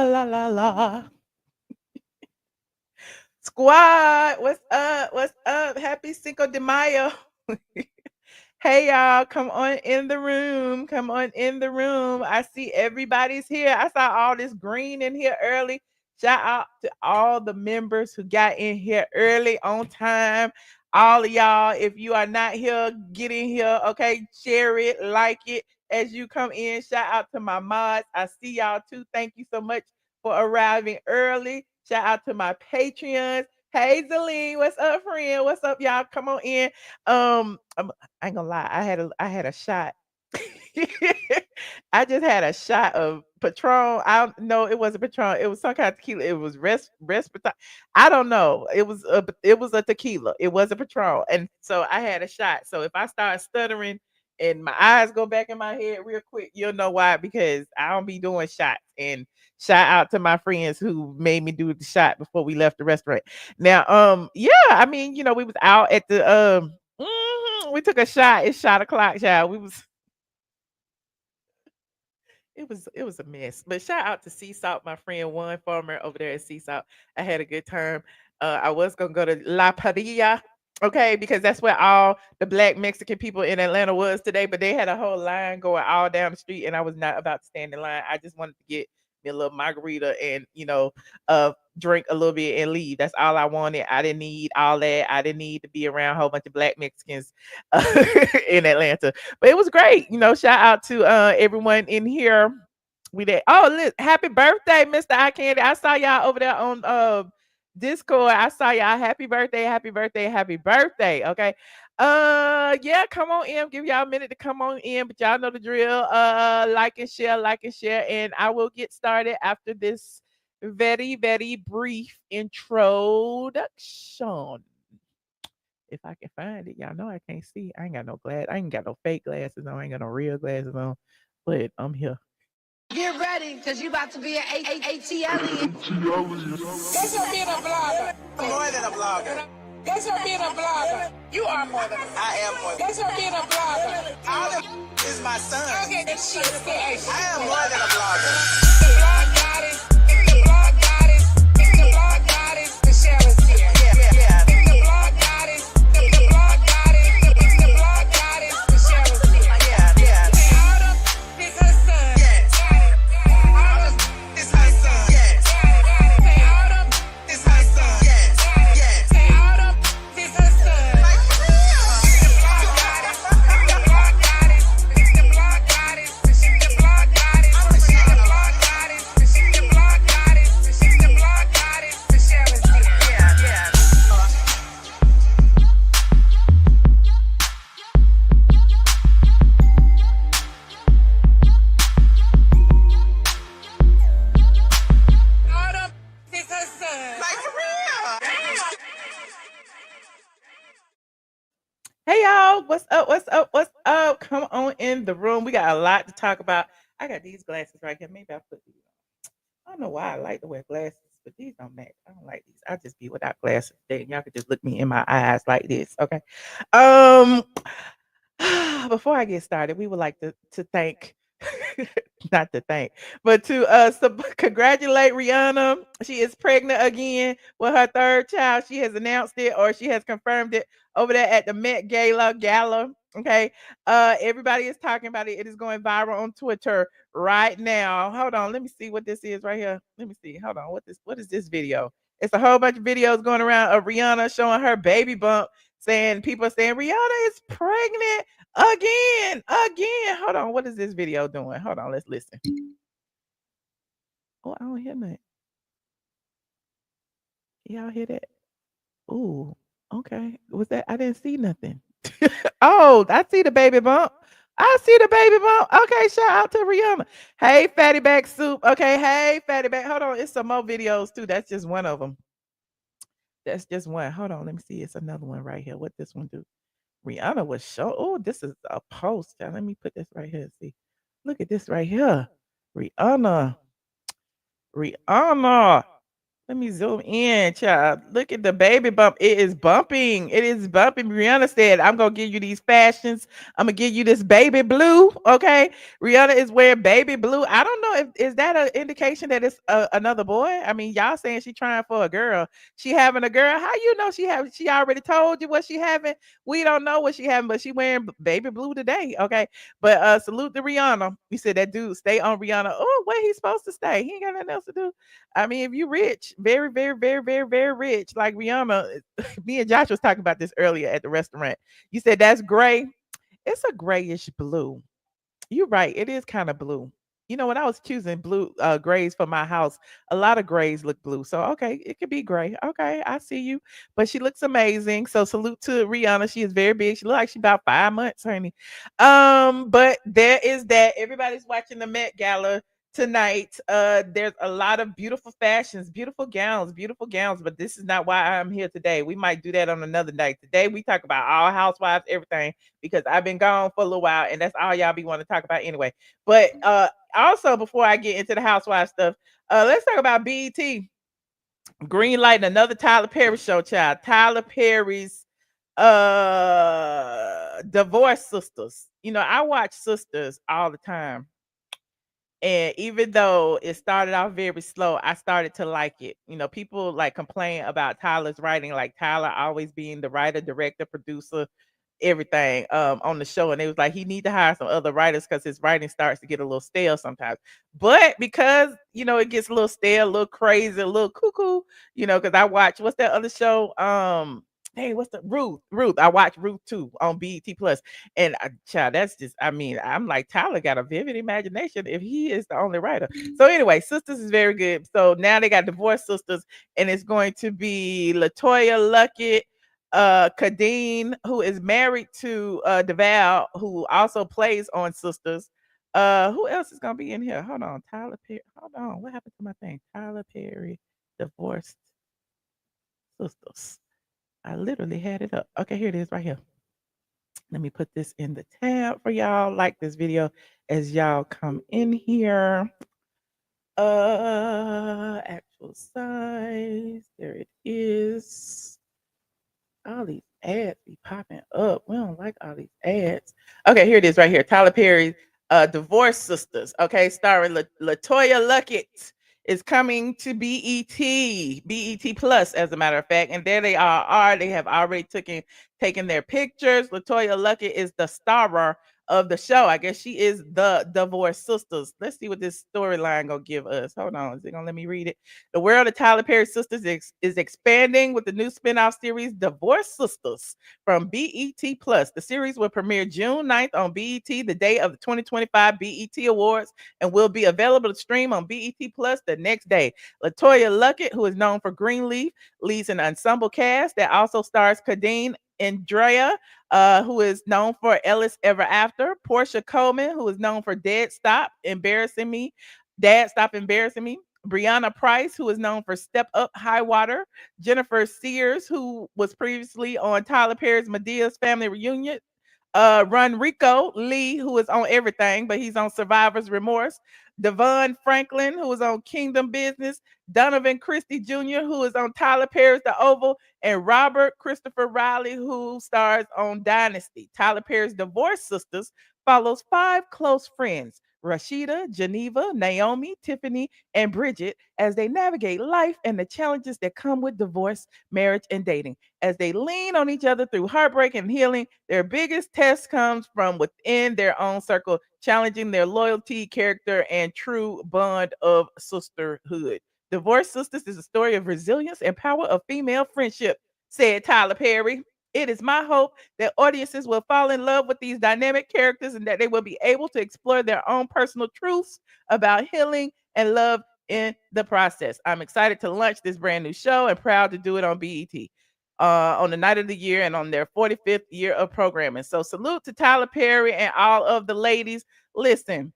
la la la la. Squad, what's up? What's up? Happy Cinco de Mayo. Hey y'all, come on in the room. Come on in the room. I see everybody's here. I saw all this green in here early. Shout out to all the members who got in here early on time. All of y'all, if you are not here, get in here. Okay, share it, like it as you come in. Shout out to my mods. I see y'all too. Thank you so much for arriving early. Shout out to my Patreons. Hey Zelene, what's up, friend? What's up, y'all? Come on in. I ain't gonna lie, I had a shot. I just had a shot of Patron. I don't know, it wasn't Patron. It was some kind of tequila. It was respiratory. I don't know. It was a tequila. It was a Patron, and so I had a shot. So if I start stuttering and my eyes go back in my head real quick, you'll know why, because I don't be doing shots. And shout out to my friends who made me do the shot before we left the restaurant. Now, yeah, I mean, we was out at the we took a shot. It's shot o'clock, child. It was a mess. But shout out to Sea Salt, my friend One Farmer over there at Sea Salt. I had a good time. I was gonna go to La Padilla, okay, because that's where all the black Mexican people in Atlanta was today. But they had a whole line going all down the street, and I was not about to stand in line. I just wanted to get me a little margarita and drink a little bit and leave. That's all I wanted. I didn't need all that. I didn't need to be around a whole bunch of black Mexicans in Atlanta. But it was great. Shout out to everyone in here. We did. Oh, happy birthday, Mr. Eye Candy. I saw y'all over there on Discord. I saw y'all. Happy birthday, happy birthday, happy birthday. Okay. Yeah, come on in. Give y'all a minute to come on in, but y'all know the drill. Like and share, and I will get started after this very, very brief introduction. If I can find it, y'all know I can't see. I ain't got no glass. I ain't got no fake glasses on. I ain't got no real glasses on. But I'm here. Get ready, because you about to be an ATLien. That's not being a blogger. More than a blogger. That's not being a blogger. You are more than a blogger. I am more than. That's not being a blogger. All that is my son. Okay, that shit is good. I am more than a blogger. The blog goddess. The blog goddess. The blog goddess. Michelle is here. Yeah. The blog goddess. The blog goddess. The blog goddess. Michelle is here. Yeah. Say Autumn is her son. Yes. Autumn It's her son. Yes. Say Autumn It's her son. Yes. Say Autumn is her son. Like for real. The blog goddess. The blog goddess. The blog goddess. The blog goddess. The blog goddess. The blog goddess. The blog goddess. Michelle is here. Yeah. Autumn is her son. Like for real. Hey y'all, what's up? What's up? What's up? Come on in the room. We got a lot to talk about. I got these glasses right here. Maybe I'll put these on. I don't know why I like to wear glasses, but these don't match. I don't like these. I just be without glasses today. Y'all could just look me in my eyes like this. Okay. Before I get started, we would like to thank not to thank, but to congratulate Rihanna. She is pregnant again with her third child. She has announced it, or she has confirmed it over there at the Met Gala. Okay. Everybody is talking about it. It is going viral on Twitter right now. Hold on, let me see what this is right here. Let me see. Hold on. What is this video? It's a whole bunch of videos going around of Rihanna showing her baby bump, people are saying Rihanna is pregnant again. Hold on, what is this video doing? Hold on, let's listen. Oh, I don't hear nothing. Y'all hear that? Ooh, okay. Was that? I didn't see nothing. Oh, I see the baby bump. Okay, shout out to Rihanna. Hey, Fatty Back Soup. Okay, hey, Fatty Back. Hold on, it's some more videos too. That's just one of them. That's just one. Hold on, let me see. It's another one right here. What this one do? Rihanna was show. Oh, this is a post. Now, let me put this right here. See, look at this right here. Rihanna. Let me zoom in, child. Look at the baby bump. It is bumping. It is bumping. Rihanna said, I'm going to give you these fashions. I'm going to give you this baby blue. Okay. Rihanna is wearing baby blue. I don't know if is that an indication that it's another boy? I mean, y'all saying she trying for a girl. She having a girl. How you know she already told you what she having? We don't know what she having, but she wearing baby blue today. Okay. But salute to Rihanna. You said that dude stay on Rihanna. Oh, where he supposed to stay? He ain't got nothing else to do. I mean, if you rich, very, very, very, very, very rich, like Rihanna, me and Josh was talking about this earlier at the restaurant. You said that's gray. It's a grayish blue. You're right. It is kind of blue. You know, when I was choosing blue grays for my house, a lot of grays look blue. So okay, it could be gray. Okay, I see you. But she looks amazing. So salute to Rihanna. She is very big. She look like she about 5 months, honey. But there is that. Everybody's watching the Met Gala tonight. There's a lot of beautiful fashions, beautiful gowns. But this is not why I'm here today. We might do that on another night. Today we talk about all housewives, everything because I've been gone for a little while and that's all y'all be wanting to talk about anyway. But also before I get into the housewife stuff, let's talk about BET. Green light, another Tyler Perry show, child. Tyler Perry's Divorce Sisters. You know, I watch Sisters all the time. And even though it started off very slow, I started to like it. You know, people like complain about Tyler's writing, like Tyler always being the writer, director, producer, everything on the show, and it was like he need to hire some other writers because his writing starts to get a little stale sometimes. But because you know it gets a little stale, a little crazy, a little cuckoo, you know, because I watch what's that other show? Hey, what's the Ruth? I watch Ruth too on BET Plus, and child, that's just I mean, I'm like Tyler got a vivid imagination if he is the only writer. So anyway, Sisters is very good. So now they got Divorce Sisters, and it's going to be Latoya Luckett, Kadeen, who is married to DeVal, who also plays on Sisters. Who else is gonna be in here? Hold on, Tyler Perry. Hold on, what happened to my thing? Tyler Perry, Divorced Sisters. I literally had it up. Okay, here it is right here. Let me put this in the tab for y'all. Like this video as y'all come in here. Actual size. There it is. All these ads be popping up. We don't like all these ads. Okay, here it is right here. Tyler Perry's Divorce Sisters. Okay, starring Latoya Luckett is coming to BET Plus, as a matter of fact. And there they are. They have already taken their pictures. Latoya Luckett is the starer of the show. I guess she is the Divorce Sisters. Let's see what this storyline gonna give us. Hold on, is it gonna let me read it? The world of Tyler Perry Sisters is expanding with the new spinoff series Divorce Sisters from BET Plus. The series will premiere June 9th on BET, the day of the 2025 BET Awards, and will be available to stream on BET Plus the next day. Latoya Luckett, who is known for Greenleaf, leads an ensemble cast that also stars Kadeen Andrea, who is known for Ellis Ever After, Portia Coleman, who is known for Dad Stop Embarrassing Me, Brianna Price, who is known for Step Up High Water, Jennifer Sears, who was previously on Tyler Perry's Medea's Family Reunion, Rico Lee, who is on everything, but he's on Survivor's Remorse, Devon Franklin, who is on Kingdom Business, Donovan Christie Jr., who is on Tyler Perry's The Oval, and Robert Christopher Riley, who stars on Dynasty. Tyler Perry's Divorce Sisters follows five close friends, Rashida, Geneva, Naomi, Tiffany, and Bridget, as they navigate life and the challenges that come with divorce, marriage, and dating. As they lean on each other through heartbreak and healing, their biggest test comes from within their own circle, challenging their loyalty, character, and true bond of sisterhood. Divorce Sisters is a story of resilience and power of female friendship, said Tyler Perry. It is my hope that audiences will fall in love with these dynamic characters and that they will be able to explore their own personal truths about healing and love in the process. I'm excited to launch this brand new show and proud to do it on BET on the night of the year and on their 45th year of programming. So salute to Tyler Perry and all of the ladies. Listen,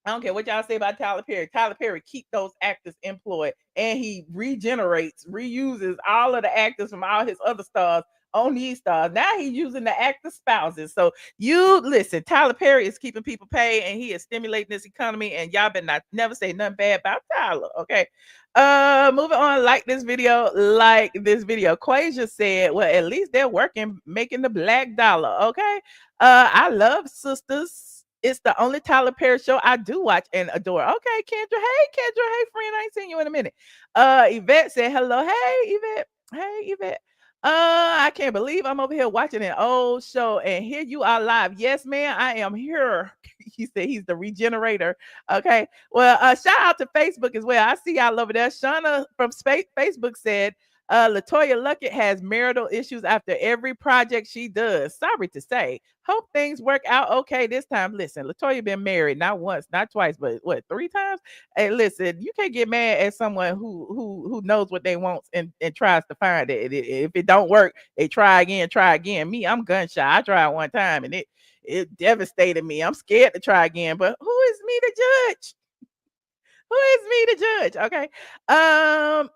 I don't care what y'all say about Tyler Perry. Tyler Perry keep those actors employed, and he regenerates, reuses all of the actors from all his other stars on these stars. Now he's using the actor spouses. So you listen, Tyler Perry is keeping people paid and he is stimulating this economy. And y'all better not never say nothing bad about Tyler. Okay. Moving on, like this video, like this video. Quasia said, well, at least they're working, making the black dollar. Okay. I love Sisters. It's the only Tyler Perry show I do watch and adore. Okay, Kendra. Hey, Kendra. Hey, friend. I ain't seen you in a minute. Yvette said hello. Hey, Yvette. Hey, Yvette. I can't believe I'm over here watching an old show and here you are live. Yes, man, I am here. He said he's the regenerator. Okay. Well, shout out to Facebook as well. I see y'all over there. Shauna from Facebook said, Latoya Luckett has marital issues after every project she does. Sorry to say. Hope things work out okay this time. Listen, Latoya been married not once, not twice, but what, 3 times? Hey, listen, you can't get mad at someone who knows what they want and tries to find it. If it don't work, they try again, try again. Me, I'm gun shy. I tried one time and it devastated me. I'm scared to try again, but who is me to judge? Who is me to judge? Okay.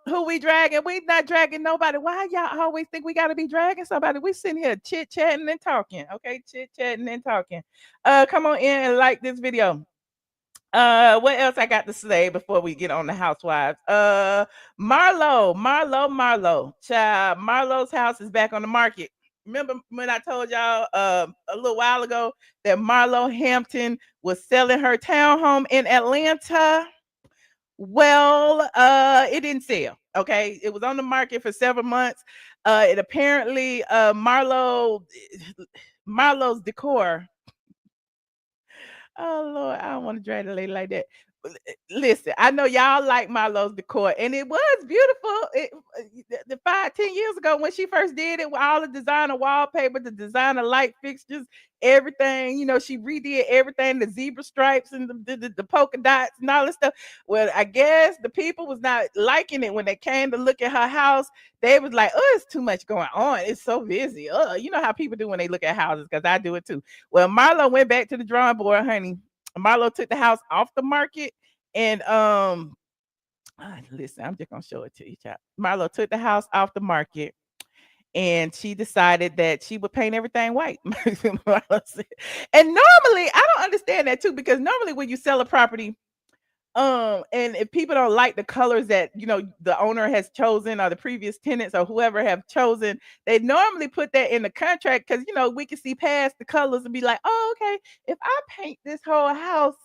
Who we dragging? We not dragging nobody. Why y'all always think we gotta be dragging somebody? We sitting here chit-chatting and talking. Okay, chit-chatting and talking. Come on in and like this video. What else I got to say before we get on the housewives? Marlo. Child, Marlo's house is back on the market. Remember when I told y'all a little while ago that Marlo Hampton was selling her townhome in Atlanta? Well, it didn't sell. Okay, it was on the market for several months. It apparently Marlo's decor. Oh Lord, I don't want to drag the lady like that. Listen, I know y'all like Marlo's decor, and it was beautiful. The 5-10 years ago when she first did it, with all the designer wallpaper, the designer light fixtures, everything. You know, she redid everything, the zebra stripes and the polka dots and all this stuff. Well, I guess the people was not liking it when they came to look at her house. They was like, "Oh, it's too much going on. It's so busy." You know how people do when they look at houses, because I do it too. Well, Marlo went back to the drawing board, honey. Marlo took the house off the market and listen, I'm just gonna show it to you, child. Marlo took the house off the market and she decided that she would paint everything white. And normally, I don't understand that too, because normally when you sell a property, and if people don't like the colors that the owner has chosen or the previous tenants or whoever have chosen, they normally put that in the contract, because we can see past the colors and be like, oh, okay, if I paint this whole house,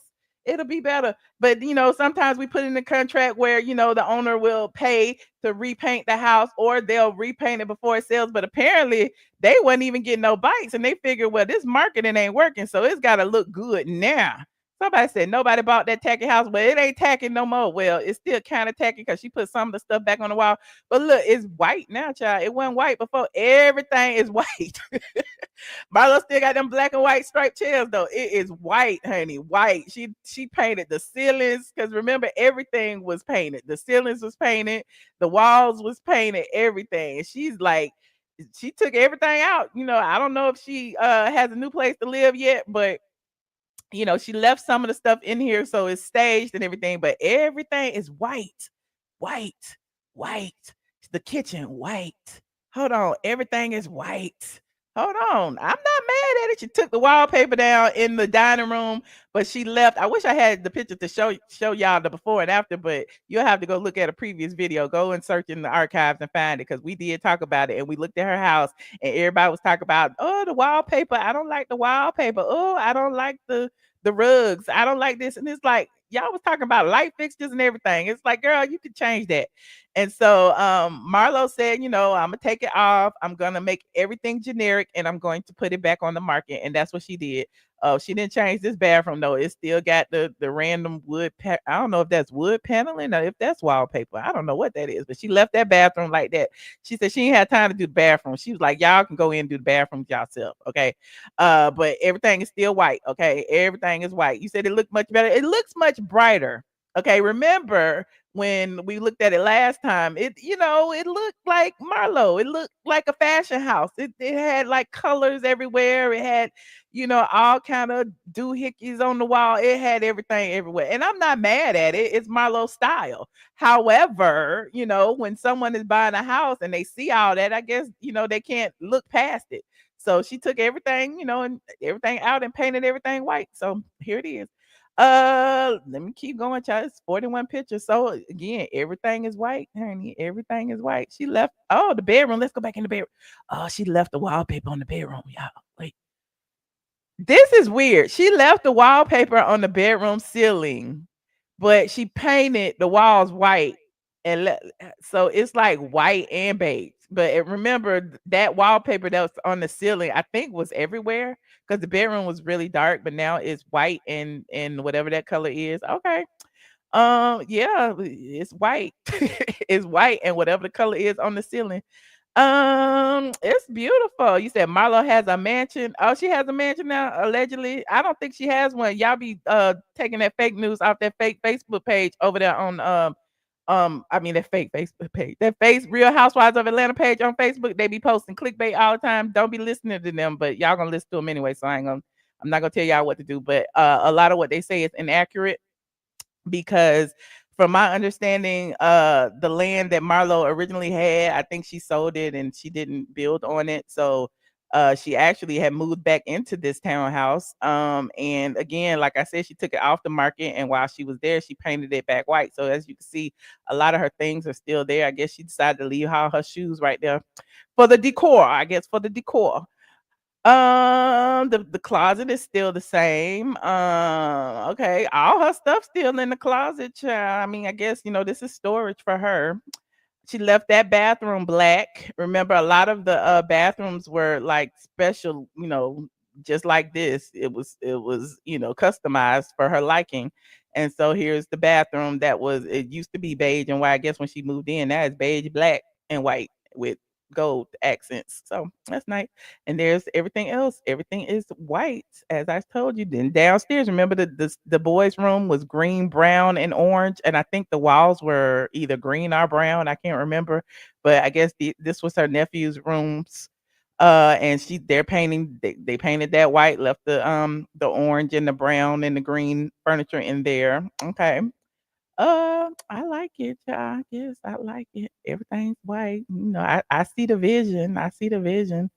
it'll be better. But sometimes we put in the contract where the owner will pay to repaint the house, or they'll repaint it before it sells. But apparently they wasn't even getting no bites, and they figured, well, this marketing ain't working, so it's got to look good now. Somebody said nobody bought that tacky house, but it ain't tacky no more. Well, it's still kind of tacky because she put some of the stuff back on the wall. But look, it's white now, child. It wasn't white before. Everything is white. Marlo still got them black and white striped chairs though. It is white, honey, white. She painted the ceilings, because remember, everything was painted. The ceilings was painted, the walls was painted, everything. And she's like, she took everything out. I don't know if she has a new place to live yet, but she left some of the stuff in here, so it's staged and everything, but everything is white, white, white. The kitchen, white. Hold on, everything is white. Hold on, I'm not mad at it. She took the wallpaper down in the dining room, but she left. I wish I had the picture to show y'all the before and after, but you'll have to go look at a previous video. Go and search in the archives and find it, because we did talk about it, and we looked at her house, and everybody was talking about, oh, the wallpaper. I don't like the wallpaper. Oh, I don't like the rugs. I don't like this. And it's like, y'all was talking about light fixtures and everything. It's like, girl, you could change that. And so Marlo said, I'm gonna take it off. I'm gonna make everything generic and I'm going to put it back on the market. And that's what she did. She didn't change this bathroom though. It still got the random wood. I don't know if that's wood paneling or if that's wallpaper. I don't know what that is, but she left that bathroom like that. She said she ain't had time to do the bathroom. She was like, y'all can go in and do the bathroom yourself. Okay. But everything is still white. Okay. Everything is white. You said it looked much better. It looks much brighter. Okay. Remember when we looked at it last time, it looked like Marlo. It looked like a fashion house. It had like colors everywhere. It had, all kind of doohickeys on the wall. It had everything everywhere. And I'm not mad at it. It's Marlo's style. However, when someone is buying a house and they see all that, I guess, they can't look past it. So she took everything, and everything out and painted everything white. So here it is. Let me keep going, child. It's 41 pictures. So again, everything is white, honey. Everything is white. She left. Oh, the bedroom. Let's go back in the bedroom. Oh, she left the wallpaper on the bedroom, y'all. Wait. This is weird. She left the wallpaper on the bedroom ceiling, but she painted the walls white, and so it's like white and beige. But remember that wallpaper that was on the ceiling, I think was everywhere because the bedroom was really dark, but now it's white and whatever that color is. Okay. Yeah, it's white. It's white and whatever the color is on the ceiling. It's beautiful. You said Marlo has a mansion. Oh, she has a mansion now, allegedly. I don't think she has one. Y'all be taking that fake news off that fake Facebook page over there on I mean that fake Facebook page. That face Real Housewives of Atlanta page on Facebook. They be posting clickbait all the time. Don't be listening to them, but y'all gonna listen to them anyway. So I'm not gonna tell y'all what to do. But a lot of what they say is inaccurate because from my understanding, the land that Marlo originally had, I think she sold it and she didn't build on it. So she actually had moved back into this townhouse. And again, like I said, she took it off the market, and while she was there, she painted it back white. So as you can see, a lot of her things are still there. I guess she decided to leave all her shoes right there for the decor. I guess for the decor. The closet is still the same. Okay, all her stuff still in the closet, child. I mean, I guess this is storage for her. She left that bathroom black. Remember, a lot of the bathrooms were like special, just like this. It was customized for her liking. And so here's the bathroom it used to be beige and white. I guess when she moved in, now it's beige, black, and white with gold accents. So that's nice. And there's everything else. Everything is white, as I told you. Then downstairs, remember the boys' room was green, brown, and orange, and I think the walls were either green or brown. I can't remember, but I guess this was her nephew's rooms. And they're painting. They painted that white, left the orange and the brown and the green furniture in there. Okay. I like it, child. Yes, I like it. Everything's white. I see the vision. I see the vision.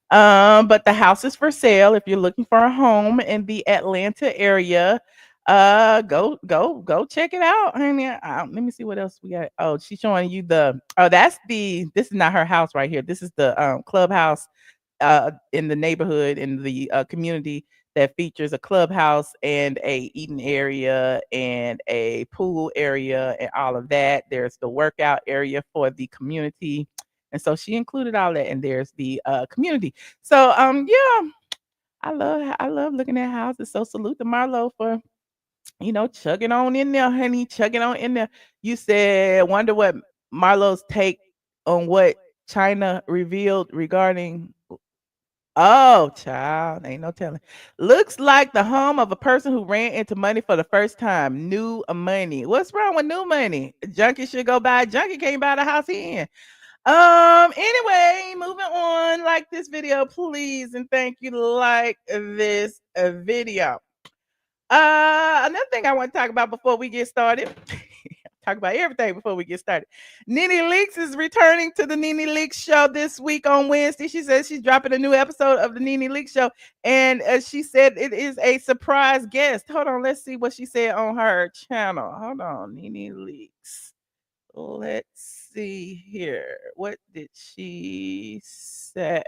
But the house is for sale. If you're looking for a home in the Atlanta area, go check it out, honey. Let me see what else we got. Oh, she's showing you this is not her house right here. This is the clubhouse in the neighborhood in the community that features a clubhouse and a eating area and a pool area and all of that. There's the workout area for the community. And so she included all that, and there's the community. So yeah, I love looking at houses. So salute to Marlo for chugging on in there, honey, chugging on in there. You said, wonder what Marlo's take on what China revealed regarding. Oh, child, ain't no telling. Looks like the home of a person who ran into money for the first time. New money. What's wrong with new money? A junkie should go buy. A junkie can't buy the house he in. Anyway, moving on. Like this video, please, and thank you. Like this video. Another thing I want to talk about before we get started. Talk about everything before we get started. Nene Leakes is returning to the Nene Leakes Show this week on Wednesday. She says she's dropping a new episode of the Nene Leakes Show, and she said it is a surprise guest. Hold on, let's see what she said on her channel. Hold on, Nene Leakes. Let's see here. What did she say?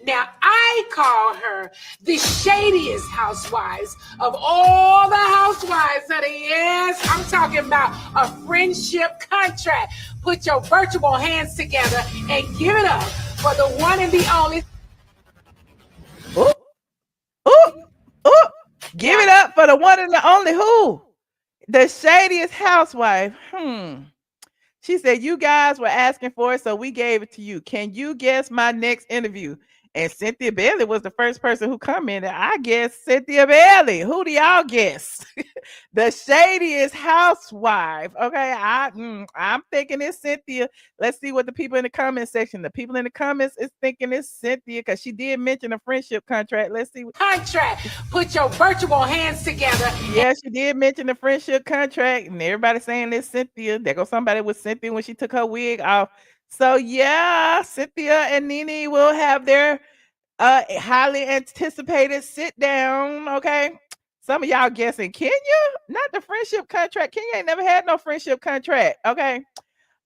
Now, I call her the shadiest housewives of all the housewives, honey. Yes, I'm talking about a friendship contract. Put your virtual hands together and give it up for the one and the only. Ooh, ooh, ooh. Give it up for the one and the only who? The shadiest housewife. She said, you guys were asking for it, so we gave it to you. Can you guess my next interview? And Cynthia Bailey was the first person who commented. I guess Cynthia Bailey. Who do y'all guess? The shadiest housewife. Okay, I'm thinking it's Cynthia. Let's see what the people in the comment section. The people in the comments is thinking it's Cynthia because she did mention a friendship contract. Let's see. Contract. Put your virtual hands together. Yeah, she did mention the friendship contract, and everybody saying it's Cynthia. There goes somebody with Cynthia when she took her wig off. So yeah, Cynthia and Nene will have their highly anticipated sit down. Okay. Some of y'all guessing Kenya, not the friendship contract. Kenya ain't never had no friendship contract. Okay.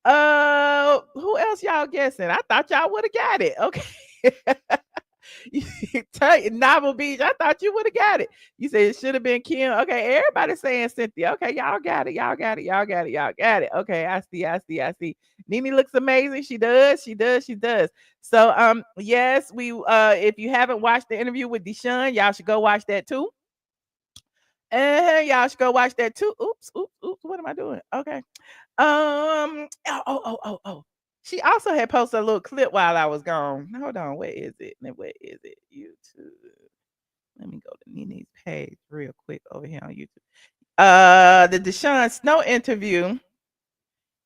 Who else y'all guessing? I thought y'all would have got it. Okay. Tell you, Novel Beach. I thought you would have got it. You said it should have been Kim. Okay, everybody saying Cynthia. Okay, y'all got it. Y'all got it. Y'all got it. Y'all got it. Okay, I see. I see. I see. Nene looks amazing. She does. She does. She does. So yes, we if you haven't watched the interview with Deshaun, y'all should go watch that too. And y'all should go watch that too. Oops, oops, oops. What am I doing? Okay. Oh. She also had posted a little clip while I was gone. Hold on, where is it? Where is it? YouTube. Let me go to Nene's page real quick over here on YouTube. The Deshaun Snow interview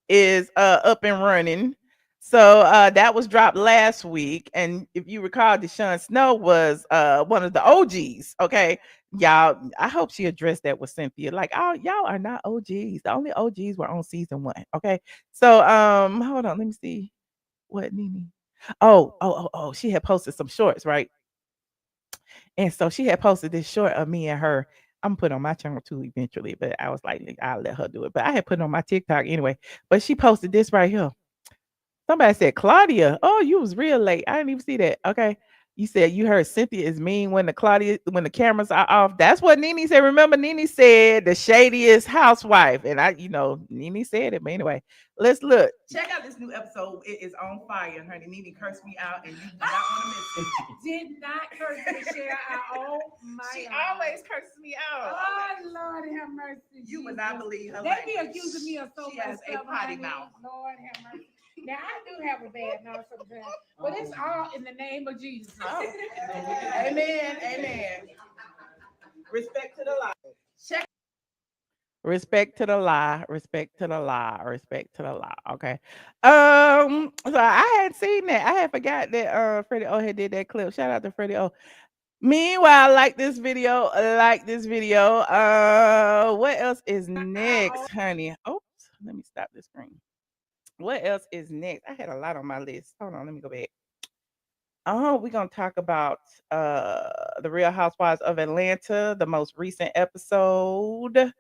is up and running. So that was dropped last week. And if you recall, Deshaun Snow was one of the OGs. Okay. Y'all, I hope she addressed that with Cynthia. Like, oh, y'all are not OGs. The only OGs were on season 1. Okay. So hold on, let me see what Nene. Oh, she had posted some shorts, right? And so she had posted this short of me and her. I'm put on my channel too eventually, but I was like, I'll let her do it. But I had put it on my TikTok anyway. But she posted this right here. Somebody said, Claudia, oh, you was real late. I didn't even see that. Okay. You said you heard Cynthia is mean when the cameras are off. That's what Nene said. Remember, Nene said the shadiest housewife. And Nene said it. But anyway, let's look. Check out this new episode. It is on fire, honey. Nene cursed me out, and you do not want to miss it. Did not curse Michelle. Oh my She God. always curses me out. Oh Lord have mercy. You would not believe her. They be accusing me of so She much has stuff. a potty honey. mouth. Lord have mercy. Now I do have a bad mouth sometimes, but it's all in the name of Jesus. Oh. Amen. Amen. Respect to the lie. Check. Respect to the lie. Respect to the lie. Respect to the lie. Okay. So I had seen that. I had forgot that Freddie O had did that clip. Shout out to Freddie O. Meanwhile, like this video. What else is next, honey? Oops. Let me stop the screen. What else is next? I had a lot on my list. Hold on, let me go back. Oh, we're gonna talk about the Real Housewives of Atlanta, the most recent episode.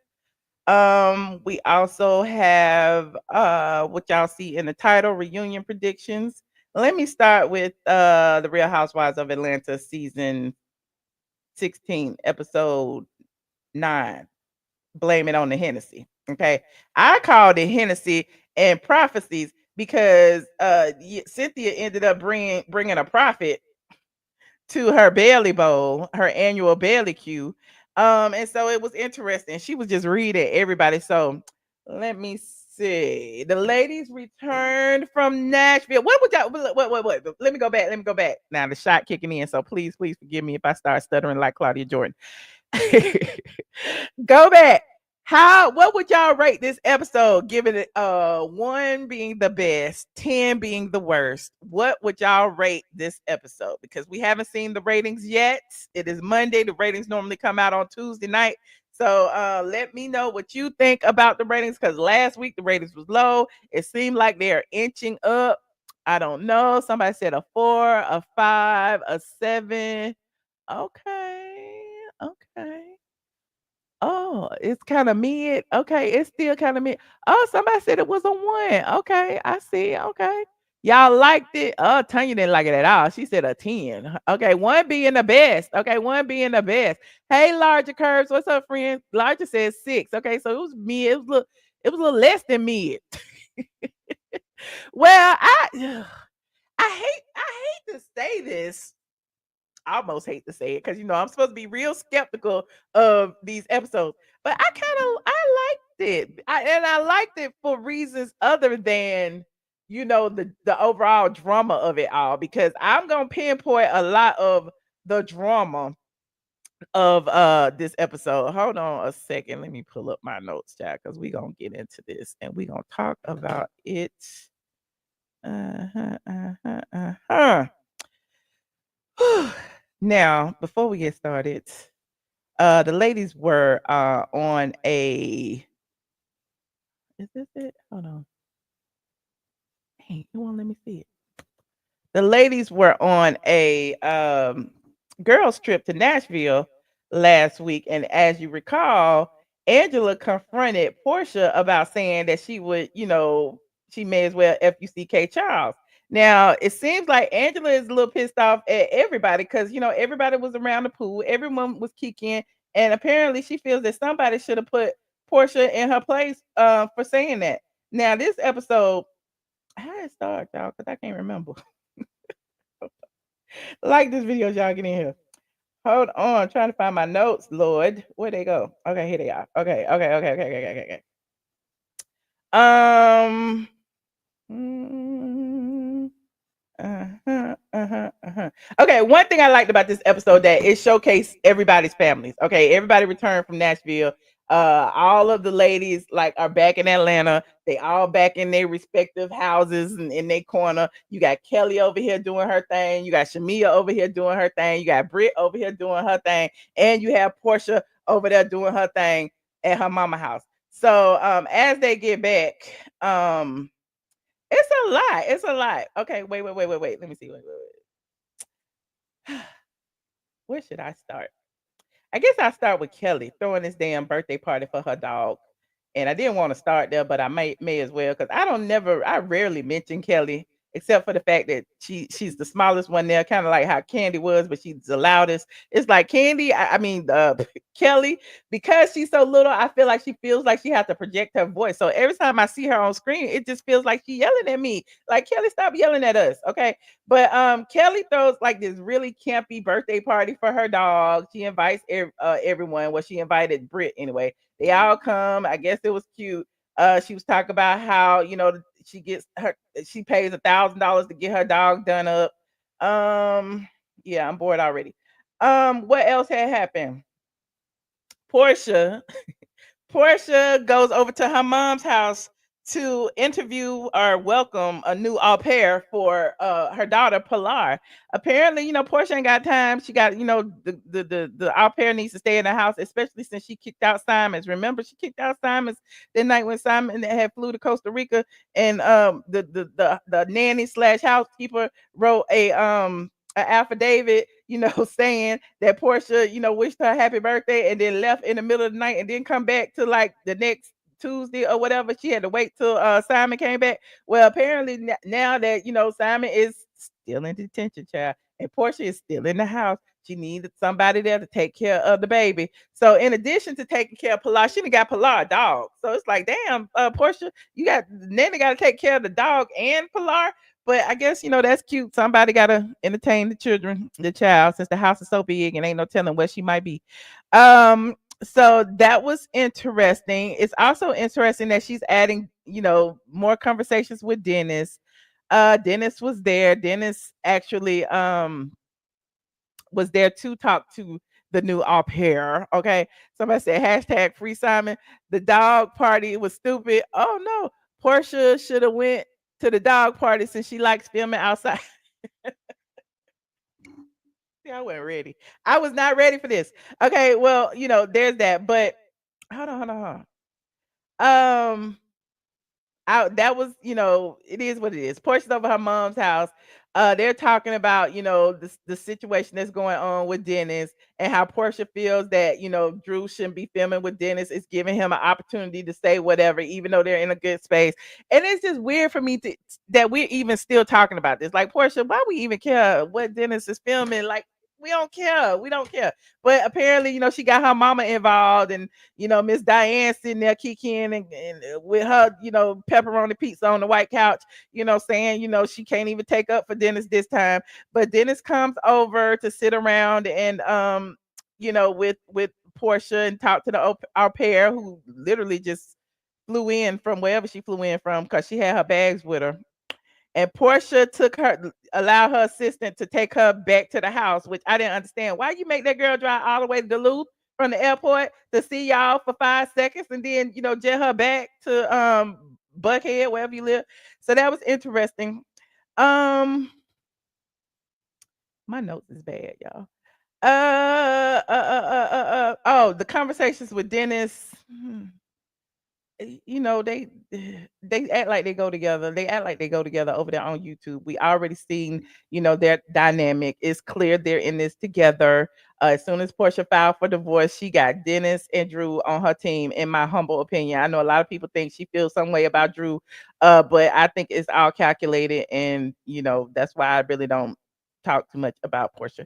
We also have what y'all see in the title, reunion predictions. Let me start with the Real Housewives of Atlanta season 16, episode 9. Blame it on the Hennessy. Okay. I called it Hennessy and Prophecies because Cynthia ended up bringing a prophet to her Bailey Bowl, her annual Bailey Q. And so it was interesting. She was just reading everybody. So let me see. The ladies returned from Nashville. What would y'all what? Let me go back. Let me go back. Now the shot kicking in. So please forgive me if I start stuttering like Claudia Jordan. Go back. What would y'all rate this episode? Giving it 1 being the best, 10 being the worst. What would y'all rate this episode? Because we haven't seen the ratings yet. It is Monday. The ratings normally come out on Tuesday night. So let me know what you think about the ratings, because last week the ratings was low. It seemed like they're inching up. I don't know. Somebody said a 4, a 5, a 7. Okay. Oh, it's kind of mid. Okay, it's still kind of mid. Oh, somebody said it was a 1. Okay, I see. Okay. Y'all liked it. Oh, Tanya didn't like it at all. She said a 10. Okay, 1 being the best. Okay, 1 being the best. Hey, Larger Curves. What's up, friend? Larger says 6. Okay, so it was mid. It was a little less than mid. Well, I hate to say this. I almost hate to say it because I'm supposed to be real skeptical of these episodes, but I liked it. I liked it for reasons other than the overall drama of it all, because I'm gonna pinpoint a lot of the drama of this episode. Hold on a second. Let me pull up my notes, chat, because we gonna get into this and we gonna talk about it. Uh-huh, uh-huh, uh-huh. Now, before we get started, the ladies were on a, is this it? Hold on. Dang, it won't let me see it. The ladies were on a girls trip to Nashville last week, and as you recall, Angela confronted Portia about saying that she would, she may as well FUCK Charles. Now it seems like Angela is a little pissed off at everybody because everybody was around the pool, everyone was kicking, and apparently she feels that somebody should have put Portia in her place for saying that. Now this episode, how did it start, y'all? Because I can't remember. Like this video, y'all get in here. Hold on, trying to find my notes, Lord. Where they go? Okay, here they are. Okay, okay, okay, okay, okay, okay, okay. Um. mm, Okay, one thing I liked about this episode that it showcased everybody's families. Okay, everybody returned from Nashville. All of the ladies like are back in Atlanta. They all back in their respective houses and in their corner. You got Kelli over here doing her thing. You got Shamia over here doing her thing. You got Britt over here doing her thing, and you have Portia over there doing her thing at her mama house. So as they get back, it's a lot. It's a lot. Okay, wait. Let me see. Wait. Where should I start? I guess I'll start with Kelli throwing this damn birthday party for her dog. And I didn't want to start there, but I may as well because I rarely mention Kelli except for the fact that she's the smallest one there, kind of like how Candy was, but she's the loudest. It's like Candy, I mean Kelli, because she's so little, I feel like she feels like she has to project her voice. So every time I see her on screen, it just feels like she's yelling at me. Like, Kelli, stop yelling at us, okay? But Kelli throws like this really campy birthday party for her dog. She invites everyone. Well, she invited Britt anyway. They all come. I guess it was cute. She was talking about how she pays $1,000 to get her dog done up. Yeah, I'm bored already. What else had happened? Portia Portia goes over to her mom's house to interview or welcome a new au pair for her daughter Pilar. Apparently, Portia ain't got time. She got, the au pair needs to stay in the house, especially since she kicked out Simons. Remember, she kicked out Simons the night when Simon had flew to Costa Rica, and the nanny slash housekeeper wrote an affidavit, saying that Portia, wished her happy birthday and then left in the middle of the night and didn't come back to like the next Tuesday or whatever. She had to wait till Simon came back. Well, apparently now that Simon is still in detention, child, and Portia is still in the house. She needed somebody there to take care of the baby. So in addition to taking care of Pilar, she done got Pilar a dog. So it's like, damn, Portia, you got Nene got to take care of the dog and Pilar. But I guess that's cute. Somebody gotta entertain the child, since the house is so big and ain't no telling where she might be. So that was interesting. It's also interesting that she's adding, more conversations with Dennis. Dennis was there. Dennis actually was there to talk to the new au pair. Okay. Somebody said hashtag free Simon. The dog party was stupid. Oh no. Portia should have went to the dog party since she likes filming outside. See, I wasn't ready. I was not ready for this. Okay, well, there's that. But hold on. That was, it is what it is. Portia's over her mom's house. They're talking about, the situation that's going on with Dennis and how Portia feels that, Drew shouldn't be filming with Dennis. It's giving him an opportunity to say whatever, even though they're in a good space. And it's just weird for me that we're even still talking about this. Like, Portia, why we even care what Dennis is filming? Like, we don't care. We don't care. But apparently, she got her mama involved, and Miss Diane sitting there kicking and with her, pepperoni pizza on the white couch, saying, she can't even take up for Dennis this time. But Dennis comes over to sit around and with Portia and talk to the au pair, who literally just flew in from wherever she flew in from because she had her bags with her. And Portia allowed her assistant to take her back to the house, which I didn't understand. Why you make that girl drive all the way to Duluth from the airport to see y'all for 5 seconds and then, jet her back to Buckhead, wherever you live. So that was interesting. Um, my notes is bad, y'all. Oh, the conversations with Dennis. They act like they go together. They act like they go together over there on YouTube. We already seen, their dynamic. It's clear they're in this together. As soon as Portia filed for divorce, she got Dennis and Drew on her team, in my humble opinion. I know a lot of people think she feels some way about Drew, but I think it's all calculated, and that's why I really don't talk too much about Portia.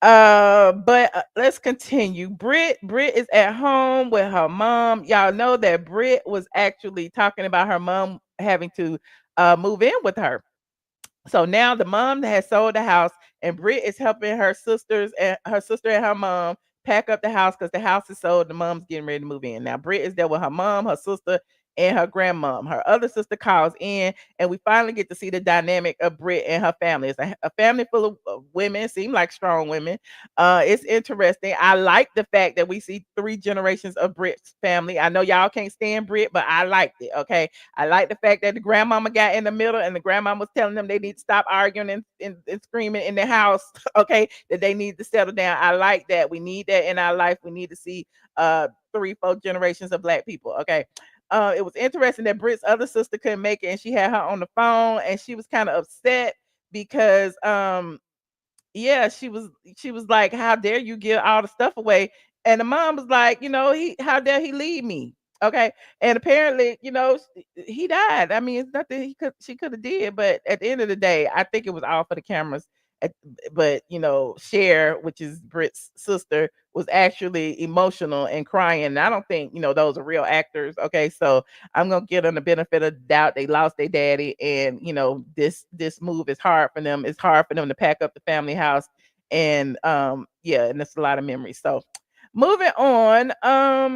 But let's continue. Brit is at home with her mom. Y'all know that Brit was actually talking about her mom having to move in with her. So now the mom has sold the house, and Britt is helping her sister and her mom pack up the house because the house is sold. The mom's getting ready to move in. Now Britt is there with her mom, her sister, and her grandmom. Her other sister calls in, and we finally get to see the dynamic of Britt and her family. It's a family full of women, seem like strong women. It's interesting. I like the fact that we see 3 generations of Britt's family. I know y'all can't stand Britt, but I liked it. Okay, I like the fact that the grandmama got in the middle and the grandmama was telling them they need to stop arguing and screaming in the house. Okay, that they need to settle down. I like that. We need that in our life. We need to see 3, 4 generations of Black people. Okay. It was interesting that Britt's other sister couldn't make it, and she had her on the phone, and she was kind of upset because yeah, she was like, how dare you give all the stuff away? And the mom was like, how dare he leave me? Okay. And apparently, he died. I mean, it's nothing she could have did, but at the end of the day, I think it was all for the cameras. At- But Cher, which is Britt's sister, was actually emotional and crying. And I don't think those are real actors. Okay, so I'm gonna give them the benefit of the doubt. They lost their daddy, and this move is hard for them. It's hard for them to pack up the family house, and yeah, and it's a lot of memories. So moving on. Let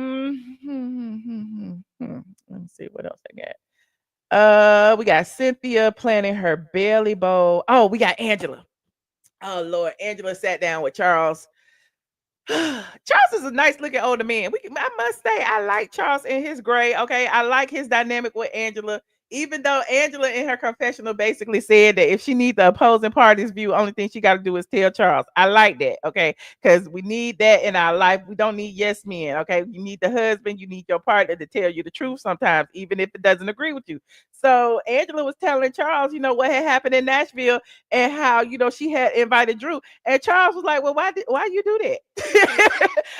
me see what else I got. We got Cynthia planning her belly bowl. Oh, we got Angela. Oh Lord, Angela sat down with Charles. Charles is a nice looking older man. I must say, I like Charles in his gray. Okay, I like his dynamic with Angela. Even though Angela in her confessional basically said that if she needs the opposing party's view, only thing she got to do is tell Charles. I like that. Okay, because we need that in our life. We don't need yes men. Okay, you need the husband. You need your partner to tell you the truth sometimes, even if it doesn't agree with you. So Angela was telling Charles, what had happened in Nashville and how she had invited Drew. And Charles was like, well, why you do that?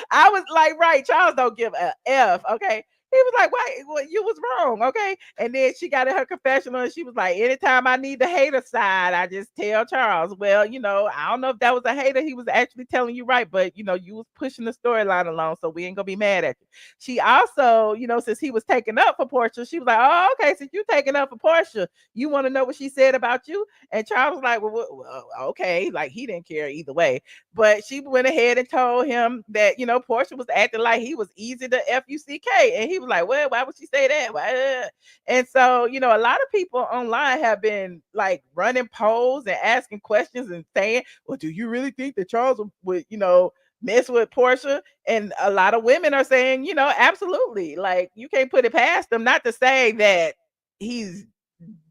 I was like, right, Charles don't give a F, okay? He was like, why? Well, you was wrong, okay? And then she got in her confessional and she was like, anytime I need the hater side, I just tell Charles. Well, I don't know if that was a hater. He was actually telling you right, but you was pushing the storyline along, so we ain't gonna be mad at you. She also, since he was taking up for Portia, she was like, oh, okay, since you taking up for Portia, you want to know what she said about you? And Charles was like, well, okay, like he didn't care either way. But she went ahead and told him that, Portia was acting like he was easy to F-U-C-K. And he was like, well, why would she say that? Why? And so, a lot of people online have been like running polls and asking questions and saying, well, do you really think that Charles would, mess with Portia? And a lot of women are saying, absolutely. Like, you can't put it past them. Not to say that he's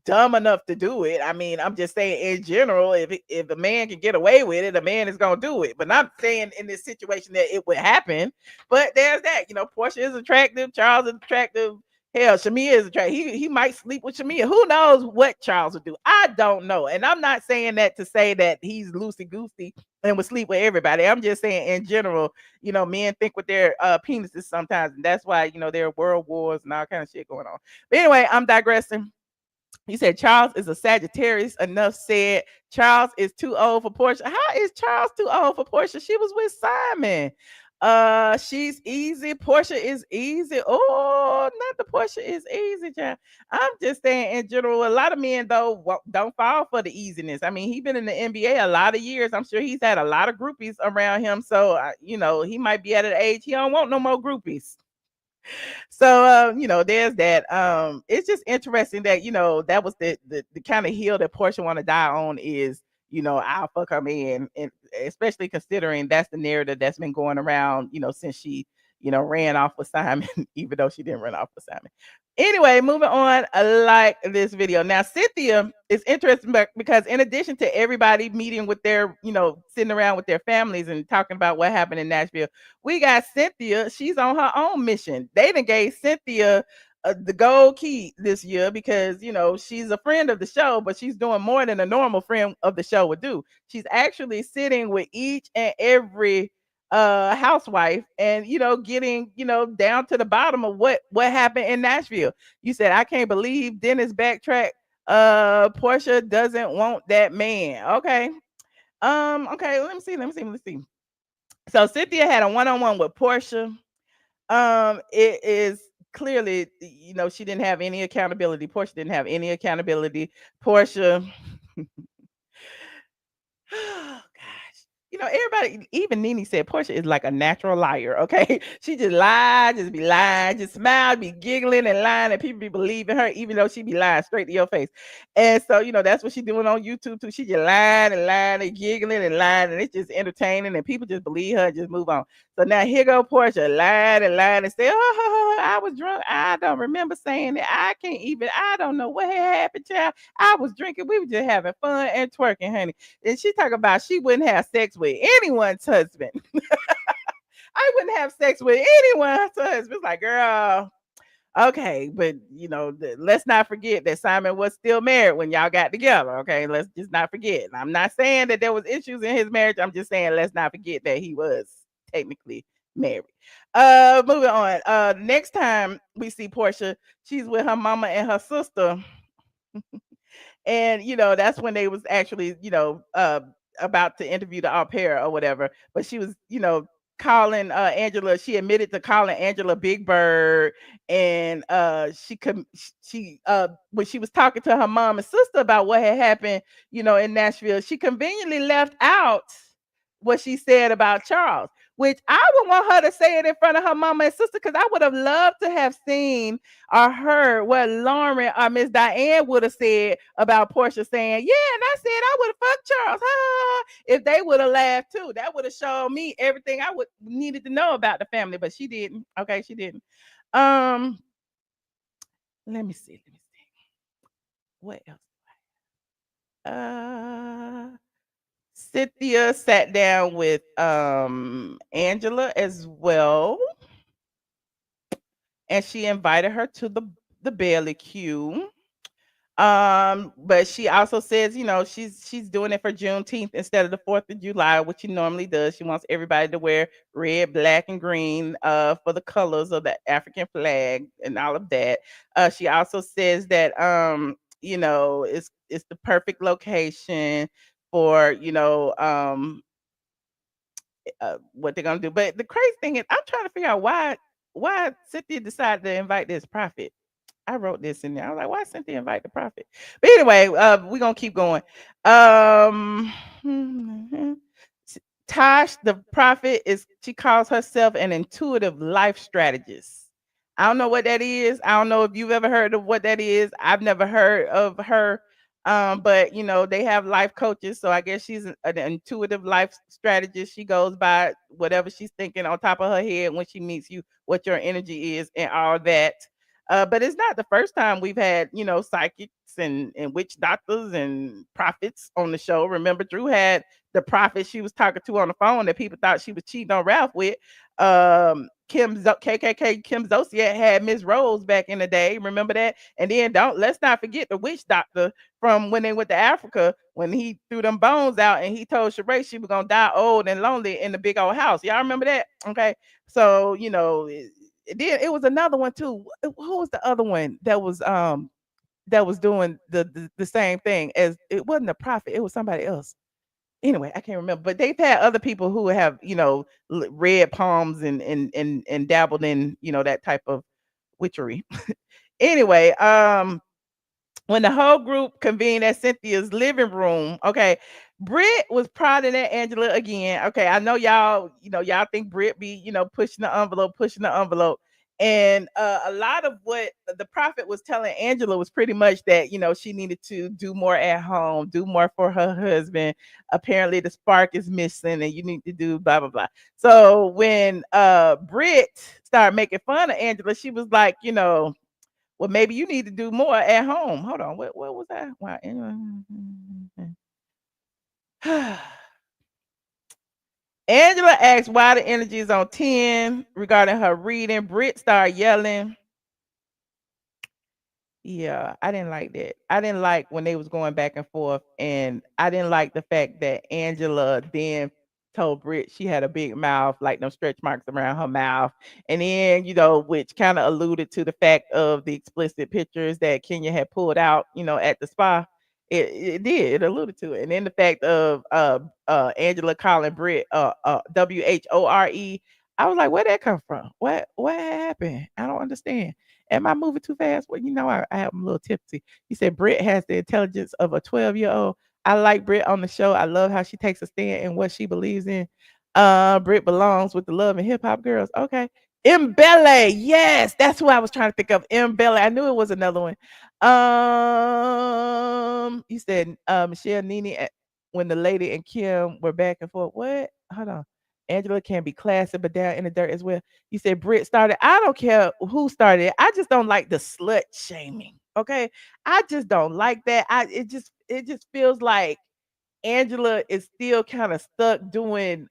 dumb enough to do it. I mean, I'm just saying in general, if a man can get away with it, a man is gonna do it. But not saying in this situation that it would happen. But there's that. Portia is attractive, Charles is attractive. Hell, Shamia is attractive. He might sleep with Shamia. Who knows what Charles would do? I don't know. And I'm not saying that to say that he's loosey goosey and would sleep with everybody. I'm just saying in general, men think with their penises sometimes, and that's why there are world wars and all kind of shit going on. But anyway, I'm digressing. He said Charles is a Sagittarius. Enough said. Charles is too old for Portia. How is Charles too old for Portia? She was with Simon. She's easy. Portia is easy. Oh, not the Portia is easy, child. I'm just saying in general, a lot of men though don't fall for the easiness. I mean, he's been in the NBA a lot of years. I'm sure he's had a lot of groupies around him. So he might be at an age he don't want no more groupies. So there's that. It's just interesting that that was the kind of hill that Portia want to die on is I'll fuck her man, and especially considering that's the narrative that's been going around since she ran off with Simon, even though she didn't run off with Simon. Anyway, moving on. I like this video. Now, Cynthia is interesting because in addition to everybody meeting with their, sitting around with their families and talking about what happened in Nashville, we got Cynthia. She's on her own mission. They done gave Cynthia the gold key this year because she's a friend of the show, but she's doing more than a normal friend of the show would do. She's actually sitting with each and every housewife and getting down to the bottom of what happened in Nashville. You said I can't believe Dennis backtrack. Portia doesn't want that man. Okay. Okay, let me see. So Cynthia had a one-on-one with Portia. It is clearly, she didn't have any accountability. Portia didn't have any accountability. Portia Oh gosh. Everybody, even Nene said Portia is like a natural liar. Okay. She just lied, just be lying, just smile, be giggling and lying, and people be believing her, even though she be lying straight to your face. And so, that's what she doing on YouTube too. She just lying and lying and giggling and lying, and it's just entertaining, and people just believe her and just move on. So now here go Portia lying and say, "Oh, I was drunk. I don't remember saying it. I don't know what had happened, child. I was drinking. We were just having fun and twerking, honey." And she talk about she wouldn't have sex with anyone's husband. I wouldn't have sex with anyone's husband. It's like, girl, okay, but let's not forget that Simon was still married when y'all got together. Okay, let's just not forget. I'm not saying that there was issues in his marriage. I'm just saying let's not forget that he was technically married. Moving on. Next time we see Portia, she's with her mama and her sister. And that's when they was actually about to interview the au pair or whatever, but she was calling Angela. She admitted to calling Angela Big Bird, and she when she was talking to her mom and sister about what had happened in Nashville, she conveniently left out what she said about Charles, which I would want her to say it in front of her mama and sister, because I would have loved to have seen or heard what Lauren or Miss Diane would have said about Portia saying, "Yeah, and I said I would have fucked Charles." Ha. If they would have laughed too, that would have shown me everything I would needed to know about the family, but she didn't. Okay, she didn't. Um, let me see. What else? Cynthia sat down with Angela as well, and she invited her to the Bailey Q. But she also says, she's doing it for Juneteenth instead of the 4th of July, which she normally does. She wants everybody to wear red, black, and green for the colors of the African flag and all of that. She also says that it's the perfect location for what they're gonna do. But the crazy thing is, I'm trying to figure out why Cynthia decided to invite this prophet. I wrote this in there. I was like, why Cynthia invite the prophet? But anyway, we're gonna keep going. Um Tosh, the prophet, she calls herself an intuitive life strategist. I don't know what that is. I don't know if you've ever heard of what that is. I've never heard of her. But they have life coaches, so I guess she's an intuitive life strategist. She goes by whatever she's thinking on top of her head when she meets you, what your energy is, and all that. But it's not the first time we've had, psychics and witch doctors and prophets on the show. Remember, Drew had the prophet she was talking to on the phone that people thought she was cheating on Ralph with. KKK Kim Zolciak had Miss Rose back in the day. Remember that? And then let's not forget the witch doctor from when they went to Africa, when he threw them bones out and he told Sheree she was gonna die old and lonely in the big old house. Y'all remember that? Okay. So, then it was another one too. Who was the other one that was doing the same thing? As it wasn't a prophet, it was somebody else. Anyway, I can't remember, but they've had other people who have red palms and dabbled in that type of witchery. Anyway, when the whole group convened at Cynthia's living room, okay, Britt was prodding at Angela again. Okay, I know y'all think Britt be pushing the envelope, And a lot of what the prophet was telling Angela was pretty much that, she needed to do more at home, do more for her husband. Apparently the spark is missing and you need to do blah blah blah. So when Britt started making fun of Angela, she was like, well, maybe you need to do more at home. Hold on, what was that? Wow. Angela asked why the energy is on 10 regarding her reading. Britt started yelling. Yeah, I didn't like that. I didn't like when they was going back and forth, and I didn't like the fact that Angela then told Britt she had a big mouth, like no stretch marks around her mouth, and then which kind of alluded to the fact of the explicit pictures that Kenya had pulled out, at the spa. It alluded to it, and then the fact of Angela calling Britt WHORE. I was like, where that come from? What happened? I don't understand. Am I moving too fast? Well, I am a little tipsy. You said Britt has the intelligence of a 12-year-old. I like Britt on the show. I love how she takes a stand in what she believes in. Britt belongs with the love and hip hop girls. Okay. Mbele. Yes, that's who I was trying to think of. Mbele. I knew it was another one. You said Michelle Nene when the lady and Kim were back and forth. What? Hold on. Angela can be classy, but down in the dirt as well. You said Brit started. I don't care who started it. I just don't like the slut shaming. Okay. I just don't like that. It just feels like Angela is still kind of stuck doing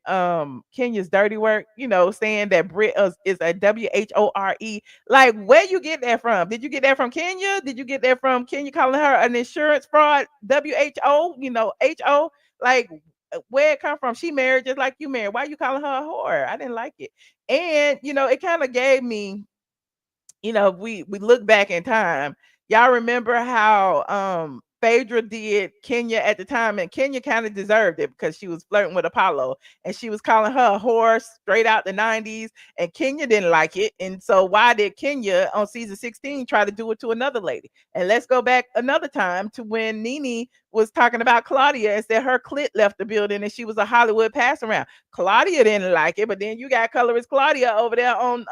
Kenya's dirty work, saying that Brit is a WHORE. Like, where you get that from? Did you get that from Kenya? Did you get that from Kenya calling her an insurance fraud? WHO, HO? Like, where it come from? She married just like you married. Why you calling her a whore? I didn't like it. And it kind of gave me, we look back in time. Y'all remember how Phaedra did Kenya at the time, and Kenya kind of deserved it because she was flirting with Apollo and she was calling her a whore straight out the 90s, and Kenya didn't like it. And so why did Kenya on season 16 try to do it to another lady? And let's go back another time to when Nene was talking about Claudia and said her clit left the building and she was a Hollywood pass around. Claudia didn't like it, but then you got colorist Claudia over there on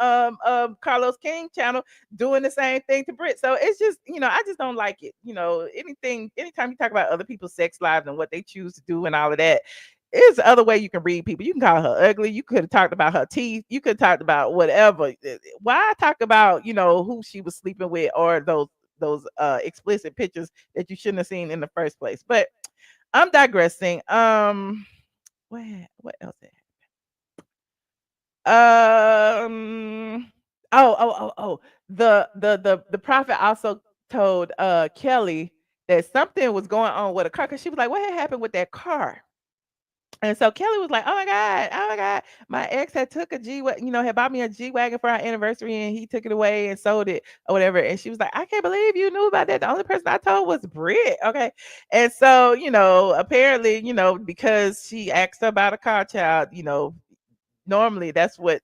Carlos King channel doing the same thing to Brit. So it's just, I just don't like it. Anytime you talk about other people's sex lives and what they choose to do and all of that, it's the other way you can read people. You can call her ugly. You could have talked about her teeth. You could have talked about whatever. Why talk about, who she was sleeping with or those explicit pictures that you shouldn't have seen in the first place? But I'm digressing. What else? Oh. The prophet also told Kelli that something was going on with a car because she was like, what had happened with that car? And so Kelli was like, oh my God, my ex had took a had bought me a G-Wagon for our anniversary and he took it away and sold it or whatever. And she was like, I can't believe you knew about that. The only person I told was Brit. Okay. And so, apparently, because she asked her about a car child, normally that's what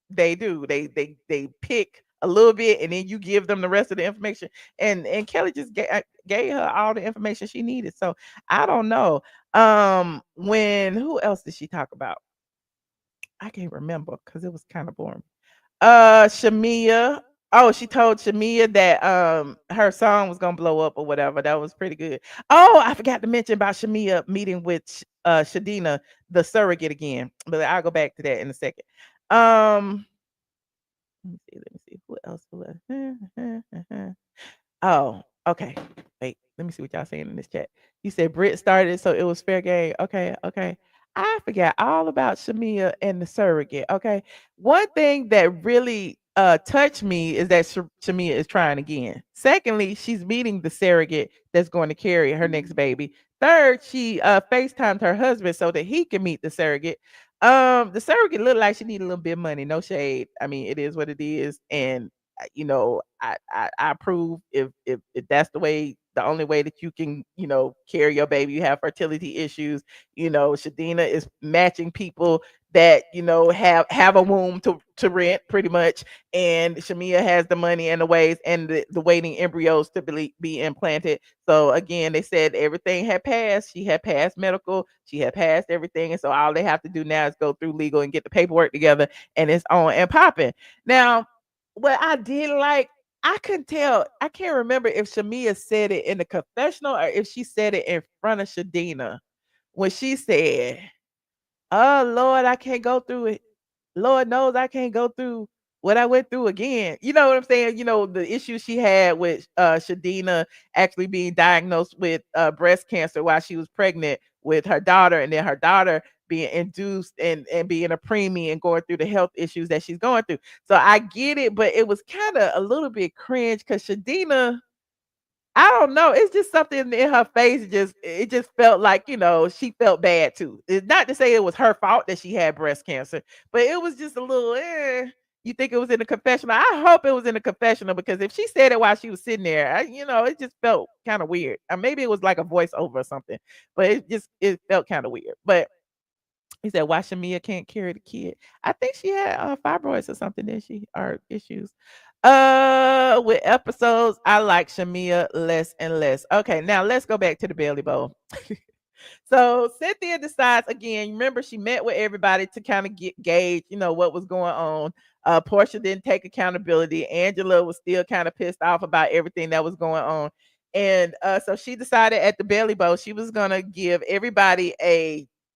they do. They pick a little bit and then you give them the rest of the information. And Kelli just gave her all the information she needed. So I don't know. Who else did she talk about? I can't remember because it was kind of boring. Shamia. Oh, she told Shamia that her song was gonna blow up or whatever. That was pretty good. Oh, I forgot to mention about Shamia meeting with Shadina, the surrogate again. But I'll go back to that in a second. Let me see. Who else? Oh, okay. Wait, let me see what y'all saying in this chat. You said Brit started, so it was fair game. Okay. I forgot all about Shamia and the surrogate. Okay. One thing that really touched me is that Shamia is trying again. Secondly, she's meeting the surrogate that's going to carry her next baby. Third, she FaceTimed her husband so that he can meet the surrogate. The surrogate looked like she needed a little bit of money. No shade. I mean, it is what it is, and I approve if that's the only way that you can carry your baby. You have fertility issues. Shadina is matching people that have a womb to rent pretty much, and Shamia has the money and the ways and the waiting embryos to be implanted. So again, they said everything had passed. She had passed medical. She had passed everything, and so all they have to do now is go through legal and get the paperwork together, and it's on and popping now. what I did like, I couldn't tell. I can't remember if Shamia said it in the confessional or if she said it in front of Shadina when she said, "Oh Lord, I can't go through it. Lord knows I can't go through what I went through again." You know what I'm saying? You know, the issue she had with Shadina actually being diagnosed with breast cancer while she was pregnant with her daughter, and then her daughter being induced and being a preemie and going through the health issues that she's going through. So I get it, but it was kind of a little bit cringe because Shadina, I don't know. It's just something in her face. It just felt like, she felt bad too. It's not to say it was her fault that she had breast cancer, but it was just a little. You think it was in the confessional? I hope it was in the confessional because if she said it while she was sitting there, it just felt kind of weird. Or maybe it was like a voiceover or something, but it felt kind of weird. But he said, "Why Shamia can't carry the kid?" I think she had fibroids or something, did she? Or issues. With episodes, I like Shamia less and less. Okay, now let's go back to the Belly Bowl. So Cynthia decides again. Remember, she met with everybody to kind of get gauge, what was going on. Portia didn't take accountability. Angela was still kind of pissed off about everything that was going on, and so she decided at the Belly Bowl she was gonna give everybody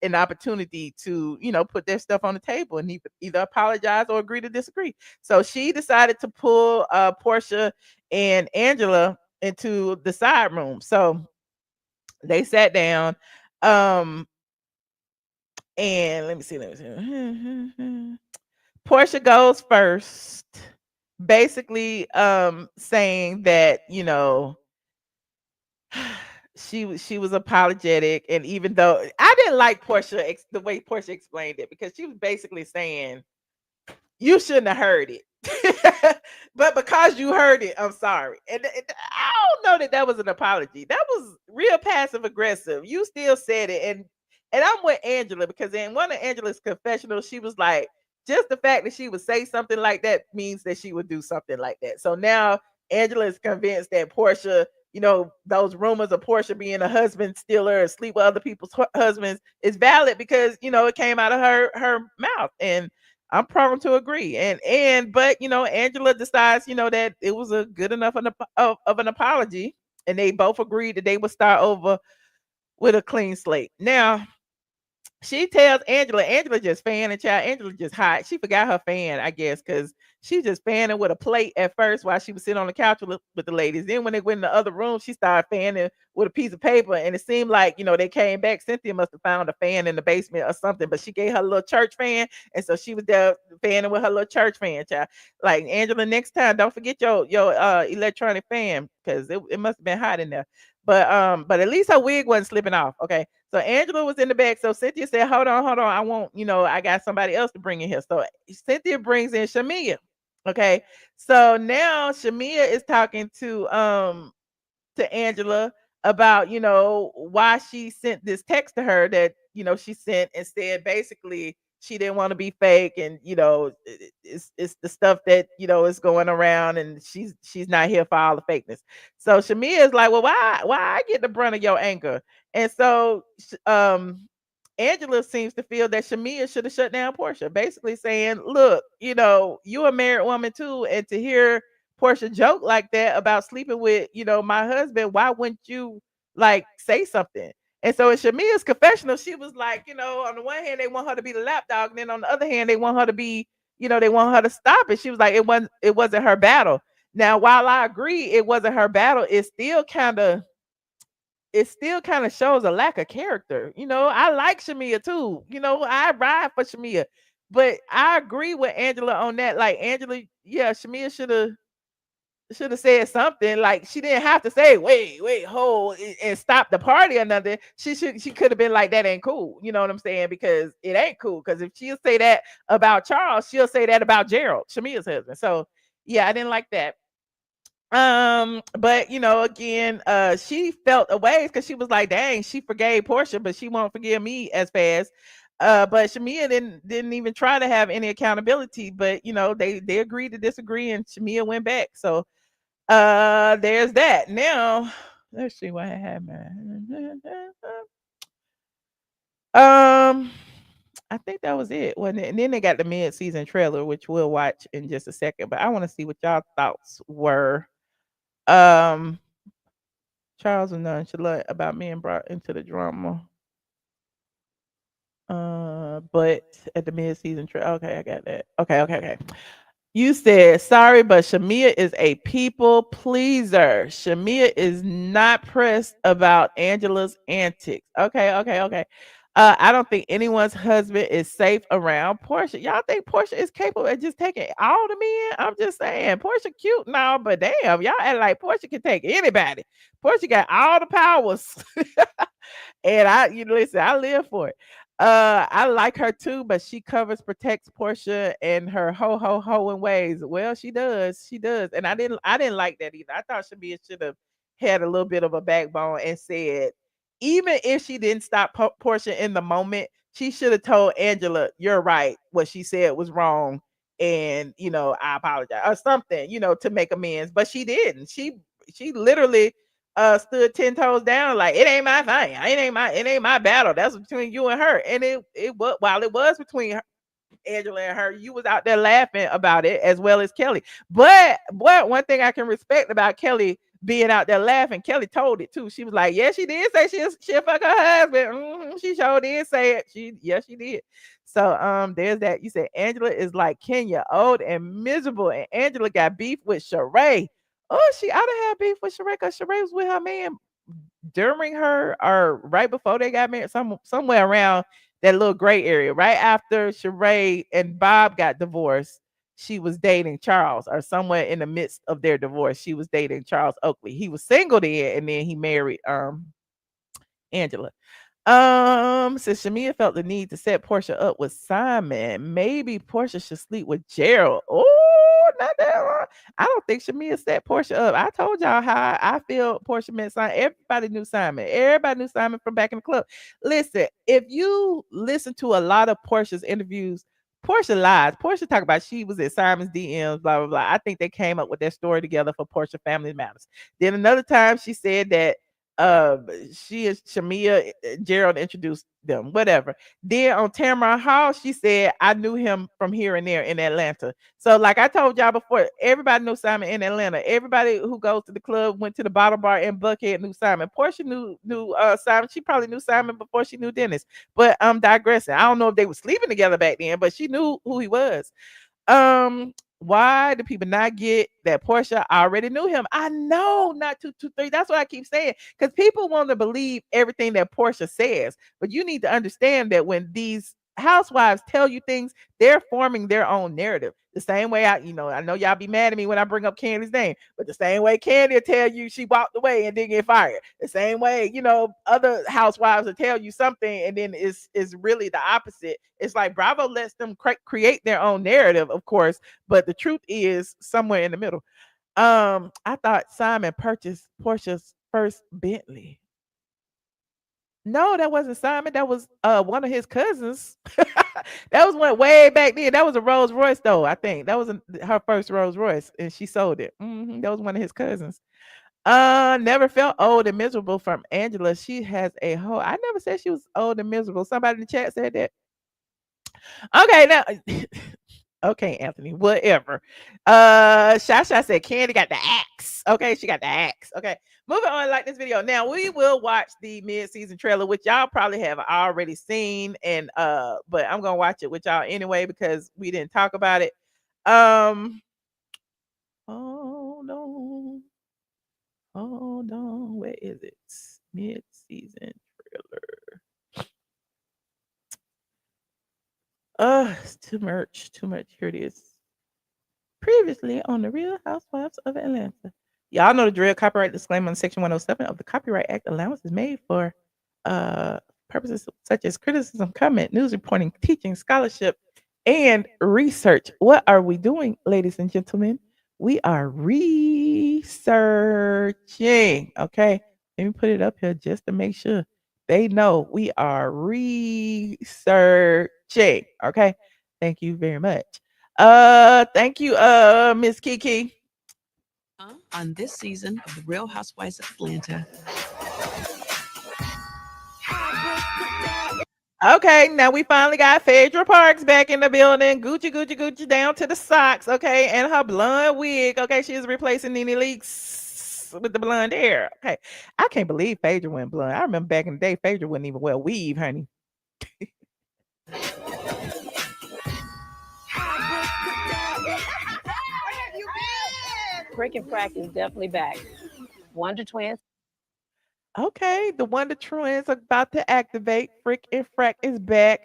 an opportunity to, put their stuff on the table and either apologize or agree to disagree. So she decided to pull Portia and Angela into the side room. So they sat down. Um, and let me see. Portia goes first, basically saying that, she was apologetic, and even though I didn't like the way Portia explained it, because she was basically saying you shouldn't have heard it. But because you heard it, I'm sorry. And I don't know that was an apology. That was real passive aggressive. You still said it. And I'm with Angela because in one of Angela's confessionals, she was like, just the fact that she would say something like that means that she would do something like that. So now Angela is convinced that Portia, those rumors of Portia being a husband stealer and sleep with other people's husbands is valid because, it came out of her mouth. And I'm prone to agree. But Angela decides, that it was a good enough of an apology, and they both agreed that they would start over with a clean slate. Now, she tells Angela just fanning, child. Angela just hot. She forgot her fan, I guess, because she just fanning with a plate at first while she was sitting on the couch with the ladies. Then when they went in the other room, she started fanning with a piece of paper. And it seemed like, they came back. Cynthia must have found a fan in the basement or something, but she gave her little church fan. And so she was there fanning with her little church fan, child. Like, Angela, next time, don't forget your electronic fan, because it must have been hot in there. But at least her wig wasn't slipping off. Okay. So Angela was in the back. So Cynthia said, hold on. I want, I got somebody else to bring in here. So Cynthia brings in Shamia. Okay. So now Shamia is talking to Angela about, why she sent this text to her that, she sent and said basically she didn't want to be fake, and it's the stuff that is going around, and she's not here for all the fakeness. So Shamia is like, well, why I get the brunt of your anger? And so Angela seems to feel that Shamia should have shut down Portia, basically saying, look, you a married woman too, and to hear Portia joke like that about sleeping with, my husband, why wouldn't you like say something? And so in Shamia's confessional, she was like, on the one hand, they want her to be the lapdog, and then on the other hand, they want her to be, they want her to stop it. She was like, it wasn't her battle. Now, while I agree it wasn't her battle, it still kind of shows a lack of character. I like Shamia too. I ride for Shamia. But I agree with Angela on that. Like, Angela, yeah, Shamia should have said something. Like, she didn't have to say wait hold and stop the party or nothing. She could have been like, that ain't cool, you know what I'm saying? Because it ain't cool. Because if she'll say that about Charles, she'll say that about Gerald, Shamia's husband. So yeah, I didn't like that. But again, she felt a way because she was like, dang, she forgave Portia, but she won't forgive me as fast. But Shamia didn't even try to have any accountability. But they agreed to disagree, and Shamia went back. So there's that. Now let's see what happened. Um I think that was it, wasn't it? And then they got the mid-season trailer, which we'll watch in just a second. But I want to see what y'all thoughts were. Um, Charles was nonchalant about being brought into the drama. But at the mid-season trailer, okay, I got that. Okay. You said sorry, but Shamia is a people pleaser. Shamia is not pressed about Angela's antics. Okay. I don't think anyone's husband is safe around Portia. Y'all think Portia is capable of just taking all the men? I'm just saying, Portia cute now, but damn, y'all act like Portia can take anybody. Portia got all the powers. And listen, I live for it. I like her too, but she covers, protects Portia and her ho in ways. Well, she does, and I didn't like that either. I thought Shamia should have had a little bit of a backbone and said, even if she didn't stop Portia in the moment, she should have told Angela, "You're right. What she said was wrong, and I apologize," or something, to make amends. But she didn't. She literally stood 10 toes down, like it ain't my thing. It ain't my battle. That's between you and her. And it was, while it was between her, Angela and her, you was out there laughing about it as well as Kelli. But one thing I can respect about Kelli being out there laughing, Kelli told it too. She was like, yeah, she did say she'll fuck her husband. She sure did say it. She did. So there's that. You said Angela is like Kenya, old and miserable, and Angela got beef with Sheree. Oh, she ought to have beef with Sheree, because Sheree was with her man during her, or right before they got married, somewhere around that little gray area. Right after Sheree and Bob got divorced, she was dating Charles, or somewhere in the midst of their divorce, she was dating Charles Oakley. He was single then, and then he married Angela. Since Shamia felt the need to set Portia up with Simon, maybe Portia should sleep with Gerald. Oh, not that long. I don't think Shamia set Portia up. I told y'all how I feel Portia met Simon. Everybody knew Simon. Everybody knew Simon from back in the club. Listen, if you listen to a lot of Portia's interviews, Portia lies. Portia talk about she was at Simon's DMs, blah, blah, blah. I think they came up with that story together for Portia Family Matters. Then another time she said that she is Shamia, Gerald introduced them, whatever. Then on Tamara Hall, she said, I knew him from here and there in Atlanta. So, like I told y'all before, everybody knew Simon in Atlanta. Everybody who goes to the club, went to the bottle bar in Buckhead, knew Simon. Portia knew Simon. She probably knew Simon before she knew Dennis. But I'm digressing. I don't know if they were sleeping together back then, but she knew who he was. Why do people not get that Portia already knew him? I know, not 223. That's what I keep saying, because people want to believe everything that Portia says, but you need to understand that when these housewives tell you things, they're forming their own narrative. The same way I know y'all be mad at me when I bring up Candy's name, but the same way Candy will tell you she walked away and didn't get fired. The same way, other housewives will tell you something and then it's really the opposite. It's like Bravo lets them create their own narrative, of course, but the truth is somewhere in the middle. I thought Simon purchased Portia's first Bentley. No, that wasn't Simon. That was one of his cousins. That was one way back then. That was a Rolls Royce, though. I think that was her first Rolls Royce, and she sold it. That was one of his cousins. Never felt old and miserable from Angela. She has a whole. I never said she was old and miserable. Somebody in the chat said that. Okay, now. Okay, Anthony, whatever. Shasha said Candy got the axe. Okay, she got the axe. Okay, moving on. Like this video. Now we will watch the mid-season trailer, which y'all probably have already seen, and but I'm gonna watch it with y'all anyway because we didn't talk about it. Hold on. Where is it? Mid-season trailer. It's too much. Here it is. Previously on the Real Housewives of Atlanta. Y'all know the drill. Copyright disclaimer on Section 107 of the Copyright Act. Allowance is made for purposes such as criticism, comment, news reporting, teaching, scholarship, and research. What are we doing, ladies and gentlemen? We are researching. Okay, let me put it up here just to make sure they know we are researching. Okay, thank you very much. Thank you, Miss Kiki. On this season of The Real Housewives of Atlanta. Okay, now we finally got Phaedra Parks back in the building. Gucci, Gucci, Gucci down to the socks. Okay, and her blonde wig. Okay, she is replacing Nene Leakes with the blonde hair. Okay, I can't believe Phaedra went blonde. I remember back in the day, Phaedra wouldn't even wear weave, honey. Frick and Frack is definitely back. Wonder Twins. Okay, the Wonder Twins are about to activate. Frick and Frack is back.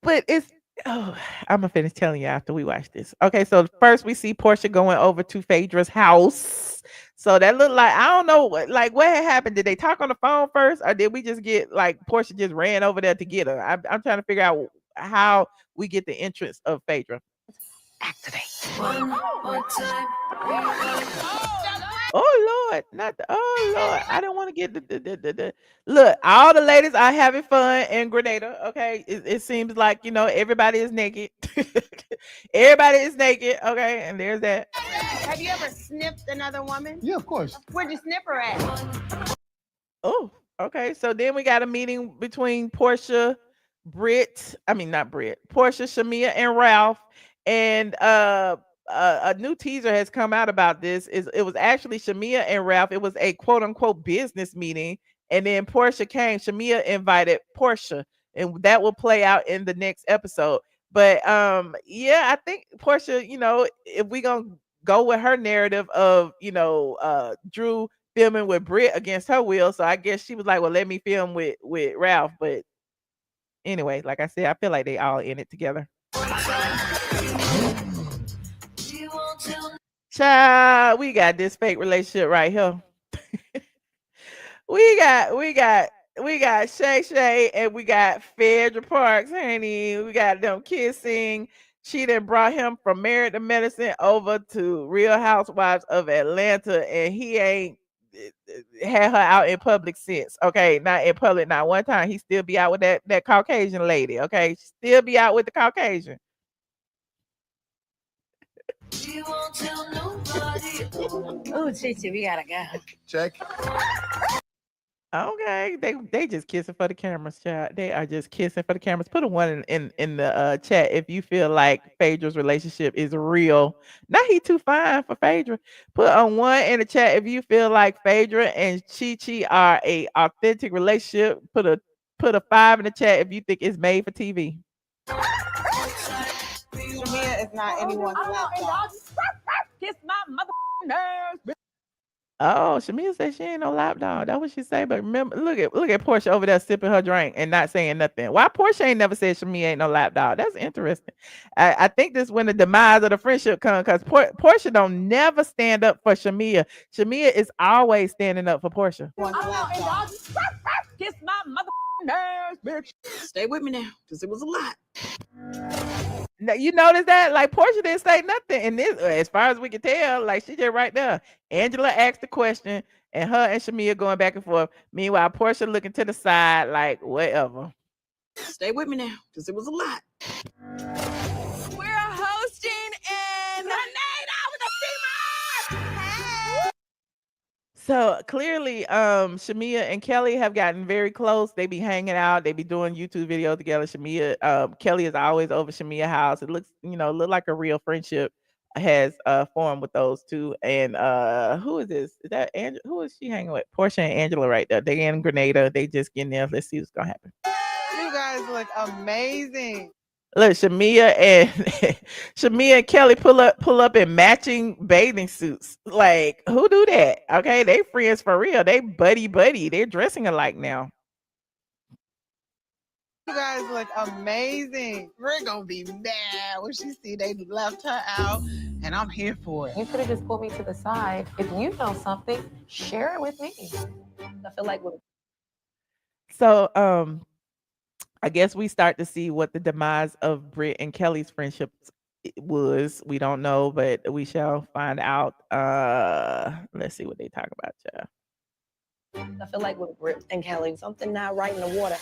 But it's oh, I'm gonna finish telling you after we watch this. Okay, so first we see Portia going over to Phaedra's house. So that looked like I don't know what had happened. Did they talk on the phone first, or did we just get like Portia just ran over there to get her? I'm trying to figure out how we get the entrance of Phaedra. Activate. Oh Lord, not the oh Lord. I don't want to get the look. All the ladies are having fun in Grenada. Okay, it seems like everybody is naked. Everybody is naked. Okay, and there's that. Have you ever sniffed another woman? Yeah, of course. Where'd you snip her at? Oh, okay. So then we got a meeting between Portia, not Britt, Portia, Shamia, and Ralph. And a new teaser has come out about this. It was actually Shamia and Ralph. It was a quote unquote business meeting. And then Portia came. Shamia invited Portia, and that will play out in the next episode. But yeah, I think Portia, if we gonna go with her narrative of Drew filming with Britt against her will. So I guess she was like, well, let me film with Ralph. But anyway, like I said, I feel like they all in it together. Child, we got this fake relationship right here. we got Shay Shay and we got Phaedra Parks, honey. We got them kissing. She then brought him from Married to Medicine over to Real Housewives of Atlanta, and he ain't had her out in public since. Okay, not in public, not one time. He still be out with that Caucasian lady. Okay, still be out with the Caucasian. Oh, Chichi, we gotta go. Check. Okay, they just kissing for the cameras, child. They are just kissing for the cameras. Put a one in the chat if you feel like Phaedra's relationship is real. Not he too fine for Phaedra. Put a one in the chat if you feel like Phaedra and Chi Chi are a authentic relationship. Put a 5 in the chat if you think it's made for TV. Shamia is not anyone's lapdog. Kiss my mother nerves. Oh, Shamia said she ain't no lapdog. That's what she say. But remember, look at Portia over there sipping her drink and not saying nothing. Why Portia ain't never said Shamia ain't no lapdog? That's interesting. I think this when the demise of the friendship comes because Portia don't never stand up for Shamia. Shamia is always standing up for Portia. Kiss my mother nerves, bitch. Stay with me now, because it was a lot. Now, you notice that? Like, Portia didn't say nothing. And this, as far as we can tell, like, she just right there. Angela asked the question, and her and Shamia going back and forth. Meanwhile, Portia looking to the side, like, whatever. Stay with me now, because it was a lot. We're hosting in Grenada with a So clearly, Shamia and Kelli have gotten very close. They be hanging out. They be doing YouTube videos together. Kelli is always over Shamia's house. It looks, look like a real friendship has formed with those two. And who is this? Is that who is she hanging with? Portia and Angela right there. They in Grenada. They just getting there. Let's see what's gonna happen. You guys look amazing. Look, Shamia and Kelli pull up in matching bathing suits. Like, who do that? Okay, they friends for real. They buddy. They're dressing alike now. You guys look amazing. We're gonna be mad when she see they left her out, and I'm here for it. You could have just pulled me to the side. If you know something, share it with me. I feel like So, I guess we start to see what the demise of Britt and Kelly's friendship was. We don't know, but we shall find out. Let's see what they talk about, child. I feel like with Britt and Kelly, something not right in the water.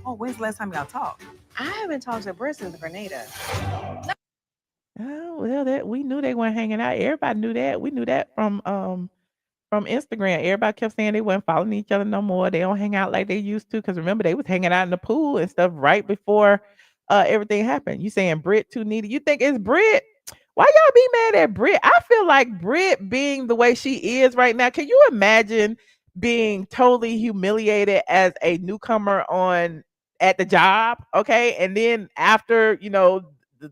Oh, when's the last time y'all talked? I haven't talked to Britt since Grenada. Oh, well, that we knew they weren't hanging out. Everybody knew that. We knew that from from Instagram. Everybody kept saying they wasn't following each other no more. They don't hang out like they used to. Cause remember they was hanging out in the pool and stuff right before everything happened. You saying Brit too needy? You think it's Brit? Why y'all be mad at Brit? I feel like Brit being the way she is right now. Can you imagine being totally humiliated as a newcomer on at the job? Okay. And then after,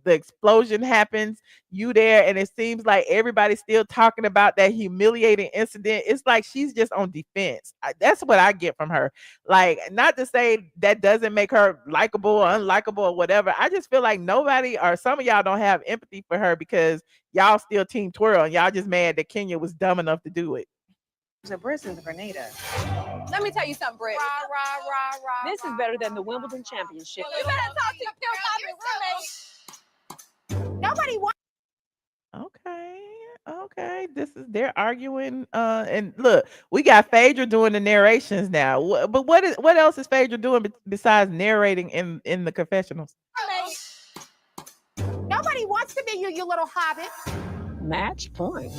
the explosion happens, you there, and it seems like everybody's still talking about that humiliating incident. It's like she's just on defense. That's what I get from her. Like, not to say that doesn't make her likable or unlikable or whatever. I just feel like nobody or some of y'all don't have empathy for her because y'all still team twirl and y'all just mad that Kenya was dumb enough to do it. The Brits and the Grenada. Let me tell you something, Britt. This is better than the Wimbledon Championship. You better talk to your roommate. Nobody wants. Okay. This is they're arguing. And look, we got Phaedra doing the narrations now. But what else is Phaedra doing besides narrating in the confessionals? Nobody wants to be you, you little hobbit. Match point.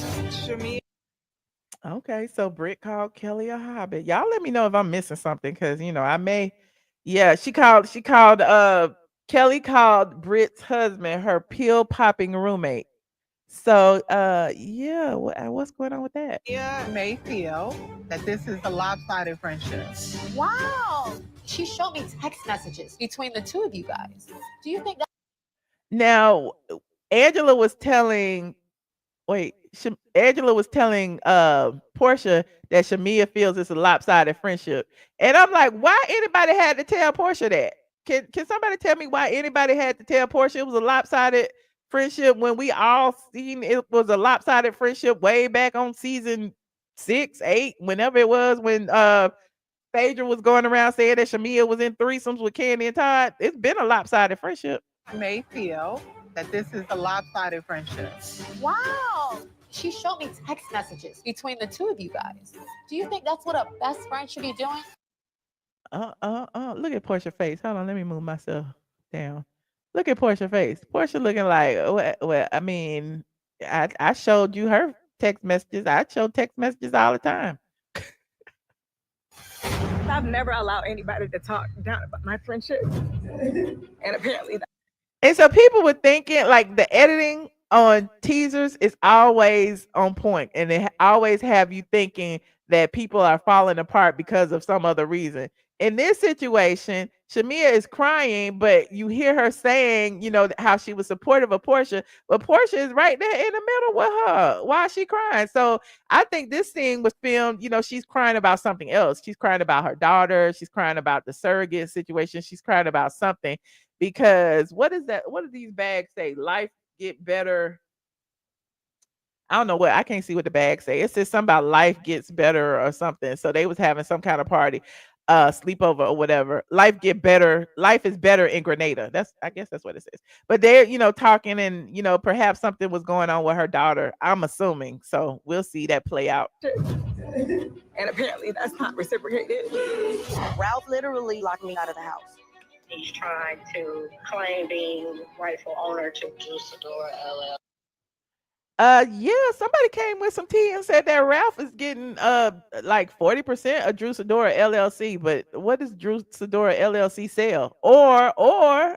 Okay, so Britt called Kelli a hobbit. Y'all let me know if I'm missing something, because I may. Yeah, she called Kelli called Britt's husband her pill popping roommate. So yeah, what's going on with that? Cynthia may feel that this is a lopsided friendship. Wow. She showed me text messages between the two of you guys. Do you think that? Now, Angela was telling Portia that Shamia feels it's a lopsided friendship. And I'm like, why anybody had to tell Portia that? Can somebody tell me why anybody had to tell Portia it was a lopsided friendship when we all seen it was a lopsided friendship way back on season 6, 8, whenever it was, when Phaedra was going around saying that Shamia was in threesomes with Candy and Todd. It's been a lopsided friendship. May feel that this is a lopsided friendship. Wow. She showed me text messages between the two of you guys. Do you think that's what a best friend should be doing? Look at Portia's face. Hold on, let me move myself down. Look at Portia's face. Portia looking like, well, I mean, I showed you her text messages. I show text messages all the time. I've never allowed anybody to talk down about my friendship. And apparently And so people were thinking like the editing on teasers is always on point, and they always have you thinking that people are falling apart because of some other reason. In this situation, Shamia is crying, but you hear her saying, how she was supportive of Portia, but Portia is right there in the middle with her. Why is she crying? So I think this scene was filmed, she's crying about something else. She's crying about her daughter. She's crying about the surrogate situation. She's crying about something, because what is that? What do these bags say? Life get better. I don't know what, I can't see what the bag say. It says something about life gets better or something. So they was having some kind of party, sleepover or whatever. Life get better. Life is better in Grenada. I guess that's what it says. But they're, talking, and perhaps something was going on with her daughter. I'm assuming. So we'll see that play out. and apparently that's not reciprocated. Ralph literally locked me out of the house. He's trying to claim being rightful owner to Sidora LL. Yeah, somebody came with some tea and said that Ralph is getting like 40% of Drew Sidora LLC. But what does Drew Sidora LLC sell? Or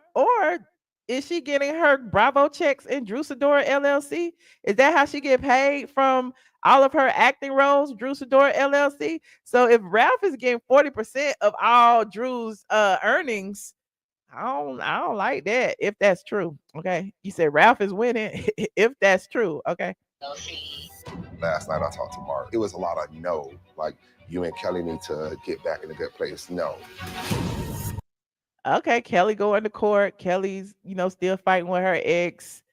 is she getting her Bravo checks in Drew Sidora LLC? Is that how she get paid from all of her acting roles, Drew Sidora LLC? So if Ralph is getting 40% of all Drew's earnings, I don't like that, if that's true. Okay. You said Ralph is winning if that's true. Okay. Last night I talked to Mark. It was a lot of no. Like, you and Kelli need to get back in a good place. No. Okay, Kelli going to court. Kelli's, still fighting with her ex.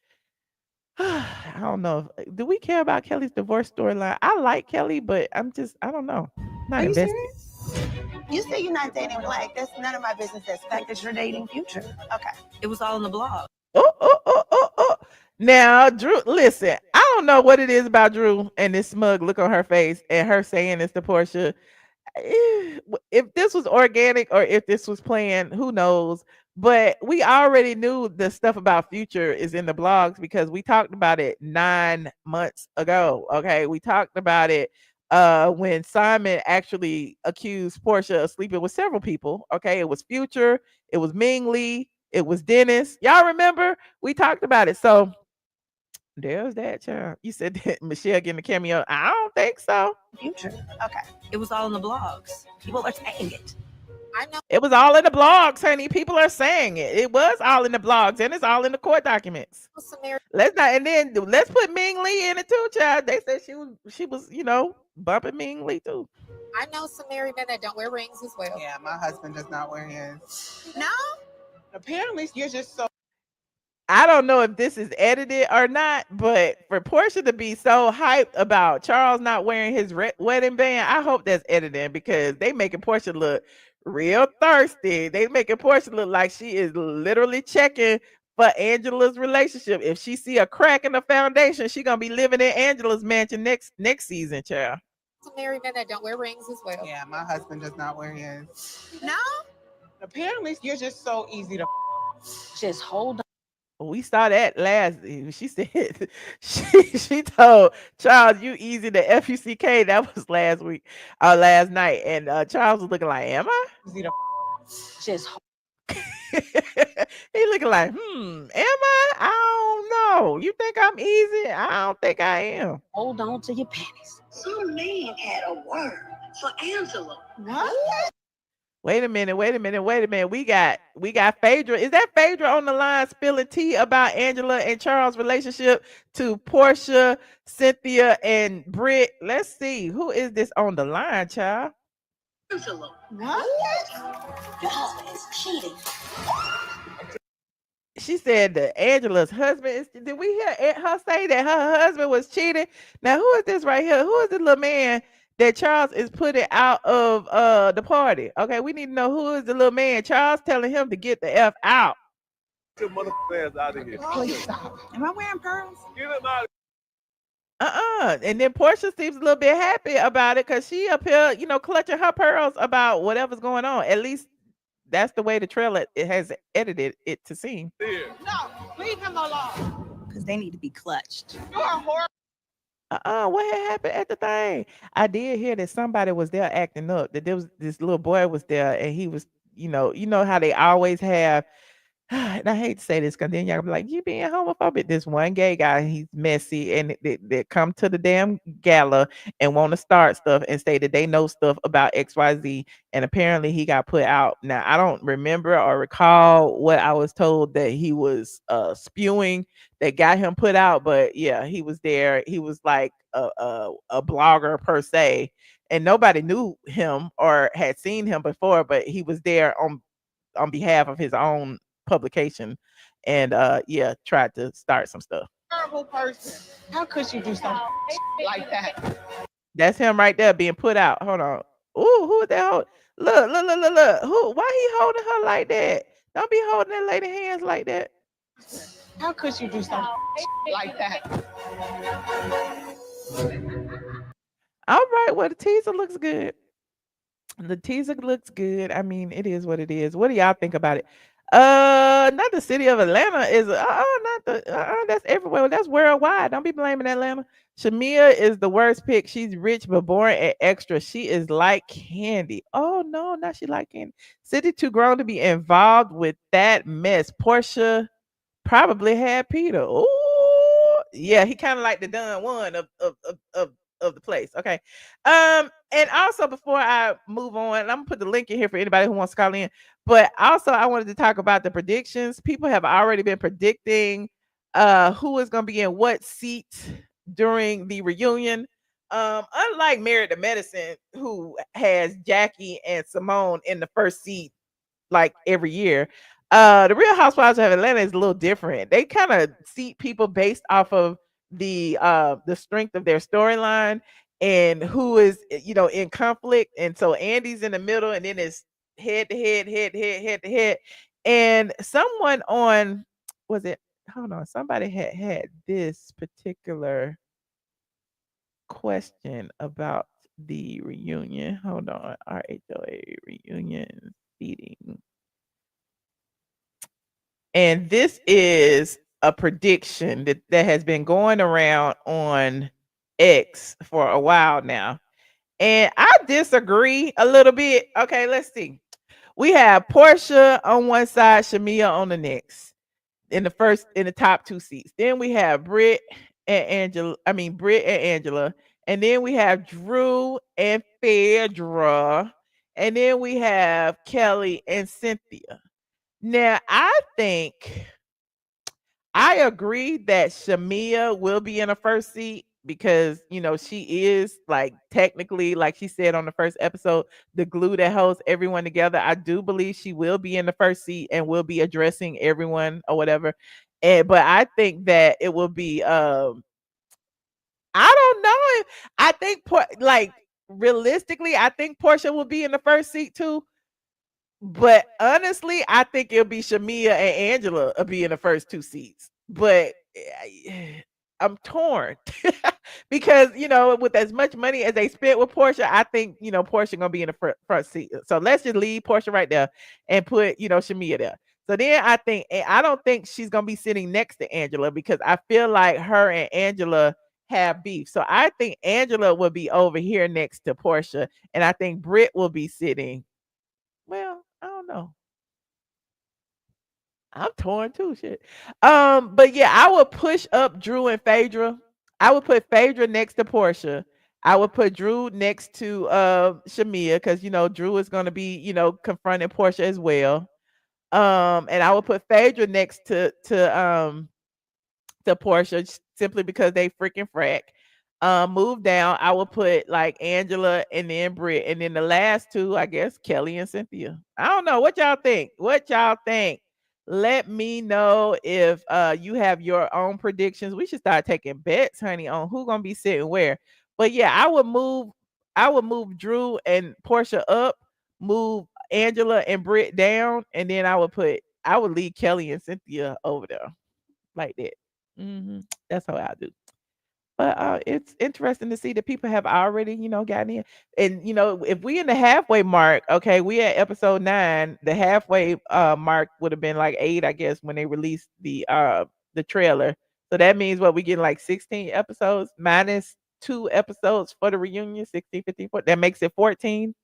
I don't know. Do we care about Kelli's divorce storyline? I like Kelli, but I don't know. Not invested. You say you're not dating Black. That's none of my business. That's the fact that you're dating Future. Okay. It was all in the blog. Oh. Now, Drew, listen, I don't know what it is about Drew and this smug look on her face and her saying this to Portia. If this was organic or if this was planned, who knows? But we already knew the stuff about Future is in the blogs because we talked about it 9 months ago. Okay. We talked about it when Simon actually accused Portia of sleeping with several people. Okay, it was Future, it was Ming Lee, it was Dennis. Y'all remember? We talked about it. So there's that, child. You said that Michelle getting a cameo. I don't think so. Future. Okay. It was all in the blogs. People are saying it. I know. It was all in the blogs, honey. People are saying it. It was all in the blogs, and it's all in the court documents. Samir, Let's not, and then let's put Ming Lee in it too, child. They said she was, bumping Ming Lee too. I know some married men that don't wear rings as well. Yeah, my husband does not wear his. No? Apparently, you're just so. I don't know if this is edited or not, but for Portia to be so hyped about Charles not wearing his wedding band, I hope that's edited because they making Portia look real thirsty. They making Portia look like she is literally checking for Angela's relationship. If she see a crack in the foundation, she gonna be living in Angela's mansion next season, child. Some married men that don't wear rings as well. Yeah, my husband does not wear his. No? Apparently, you're just so easy to. Just hold on. We saw that last. She said she told Charles, "You easy to FUCK." That was last week, last night, and Charles was looking like, "Am I?" Easy to. Just He looking like, "Am I? I don't know. You think I'm easy? I don't think I am." hold on to your panties. Some man had a word for Angela. What? Wait a minute. We got Phaedra. Is that Phaedra on the line spilling tea about Angela and Charles' relationship to Portia, Cynthia, and Britt? Let's see. Who is this on the line, child? Angela. What? Your husband is cheating. She said that Angela's husband is. Did we hear her say that her husband was cheating? Now, who is this right here? Who is the little man that Charles is putting out of the party? Okay, we need to know who is the little man. Charles telling him to get the F out. Get motherfuckers out of here. Please stop. Am I wearing pearls? Get him out. And then Portia seems a little bit happy about it because she up here, clutching her pearls about whatever's going on. At least that's the way the trailer it has edited it to seem. Here. No, leave him alone. Because they need to be clutched. You are horrible. What had happened at the thing? I did hear that somebody was there acting up. That there was this little boy was there, and he was, you know how they always have. And I hate to say this because then y'all be like, you being homophobic. This one gay guy, he's messy, and they come to the damn gala and want to start stuff and say that they know stuff about XYZ. And apparently he got put out. Now, I don't remember or recall what I was told that he was spewing that got him put out. But yeah, he was there. He was like a blogger per se. And nobody knew him or had seen him before, but he was there on behalf of his own publication and tried to start some stuff. Terrible person. How could you do something like that? That's him right there being put out. Hold on. Ooh, who is that? Look. Who? Why he holding her like that? Don't be holding that lady hands like that. How could you do something like that? All right, well, the teaser looks good. I mean, it is what it is. What do y'all think about it? Not the city of Atlanta is not the that's everywhere. That's worldwide. Don't be blaming Atlanta. Shamia is the worst pick. She's rich but boring and extra. She is like Candy. Oh no, not she like Candy. City too grown to be involved with that mess. Portia probably had Peter. Oh yeah, he kind of like the Don one of the place. Okay. And also before I move on, I'm gonna put the link in here for anybody who wants to call in. But also I wanted to talk about the predictions. People have already been predicting who is gonna be in what seat during the reunion. Unlike Married to Medicine, who has Jackie and Simone in the first seat like every year. The Real Housewives of Atlanta is a little different. They kind of seat people based off of the strength of their storyline and who is in conflict. And so Andy's in the middle, and then it's head to head. And someone on somebody had this particular question about the reunion. Hold on, RHOA reunion seating. And this is a prediction that has been going around on X for a while now. And I disagree a little bit. Okay, let's see. We have Portia on one side, Shamia on the next. In the top two seats. Then we have Britt and Angela. I mean Britt and Angela. And then we have Drew and Phaedra. And then we have Kelli and Cynthia. Now I agree that Shamia will be in a first seat because she is like technically, like she said on the first episode, the glue that holds everyone together. I do believe she will be in the first seat and will be addressing everyone or whatever. But I think that it will be I don't know. I think like realistically, I think Portia will be in the first seat too. But honestly, I think it'll be Shamia and Angela will be in the first two seats. But I'm torn because with as much money as they spent with Portia, I think Portia gonna be in the front seat. So let's just leave Portia right there and put Shamia there. So then I don't think she's gonna be sitting next to Angela because I feel like her and Angela have beef. So I think Angela will be over here next to Portia, and I think Britt will be sitting. Well, I don't know. I'm torn too, shit. But yeah, I would push up Drew and Phaedra. I would put Phaedra next to Portia. I would put Drew next to Shamia because Drew is gonna be confronting Portia as well. And I would put Phaedra next to Portia simply because they freaking frack. Move down, I would put like Angela and then Britt, and then the last two, I guess, Kelli and Cynthia. I don't know what y'all think. What y'all think? Let me know if you have your own predictions. We should start taking bets, honey, on who gonna be sitting where. But yeah, I would move Drew and Portia up, move Angela and Britt down, and then I would leave Kelli and Cynthia over there like that. That's how I do. But it's interesting to see that people have already, gotten in. And if we in the halfway mark, okay, we at episode 9. The halfway mark would have been like 8, I guess, when they released the trailer. So that means what we getting like 16 episodes minus 2 episodes for the reunion, 16, 15, 14. That makes it 14.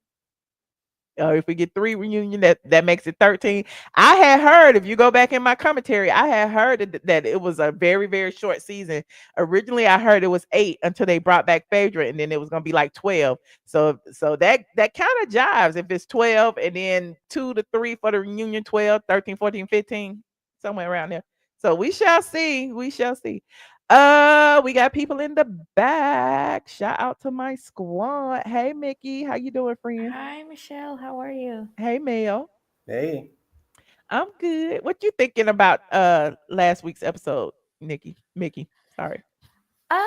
If we get 3 reunion, that makes it 13. I had heard, if you go back in my commentary, I had heard that it was a very, very short season. Originally, I heard it was 8 until they brought back Phaedra, and then it was gonna be like 12. So that kind of jives. If it's 12 and then 2 to 3 for the reunion, 12, 13, 14, 15, somewhere around there. So we shall see. We shall see. We got people in the back. Shout out to my squad. Hey Mickey, how you doing, friend? Hi, Michelle. How are you? Hey Mel. Hey. I'm good. What you thinking about last week's episode, Mickey? Sorry. Um,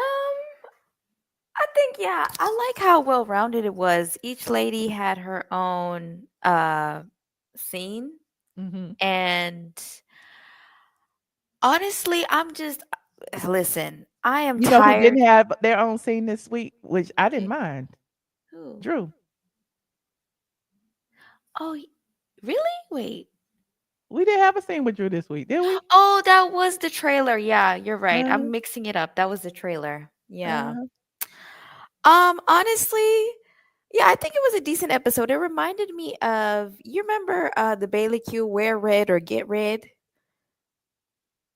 I think I like how well rounded it was. Each lady had her own scene, and honestly, I'm just listen. I am You know who tired. didn't have their own scene this week, which I didn't mind. Who? Drew. Oh, really? Wait. We didn't have a scene with Drew this week, did we? Oh, that was the trailer. Yeah, you're right. Uh-huh. I'm mixing it up. That was the trailer. Yeah. Honestly, yeah, I think it was a decent episode. It reminded me of, you remember the Bailey Q Wear Red or Get Red?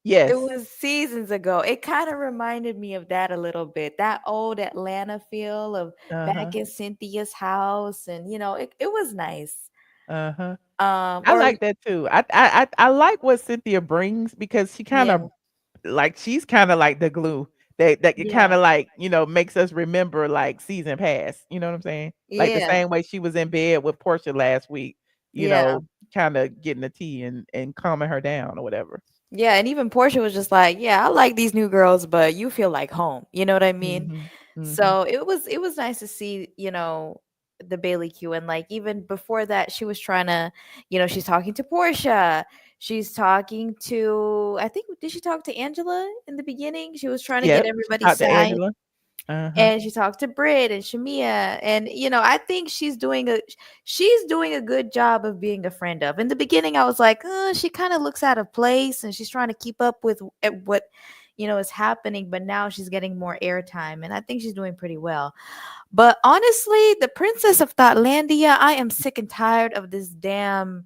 Yes. It was seasons ago. It kind of reminded me of that a little bit. That old Atlanta feel of back in Cynthia's house, and it was nice. I Or like that too. I like what Cynthia brings because she kind of she's kind of like the glue that it kind of like makes us remember like season past. You know what I'm saying? Like the same way she was in bed with Portia last week. Kind of getting the tea and calming her down or whatever. Yeah, and even Portia was just like, "Yeah, I like these new girls, but you feel like home." You know what I mean? So it was nice to see, the Bailey Q, and like even before that, she was trying to, she's talking to Portia. She's talking to, I think, did she talk to Angela in the beginning? She was trying to get everybody's side. And she talked to Britt and Shamia, and I think she's doing a good job of being a friend of. In the beginning, I was like, she kind of looks out of place, and she's trying to keep up with what is happening, but now she's getting more airtime, and I think she's doing pretty well. But honestly, the Princess of Thotlandia, I am sick and tired of this damn,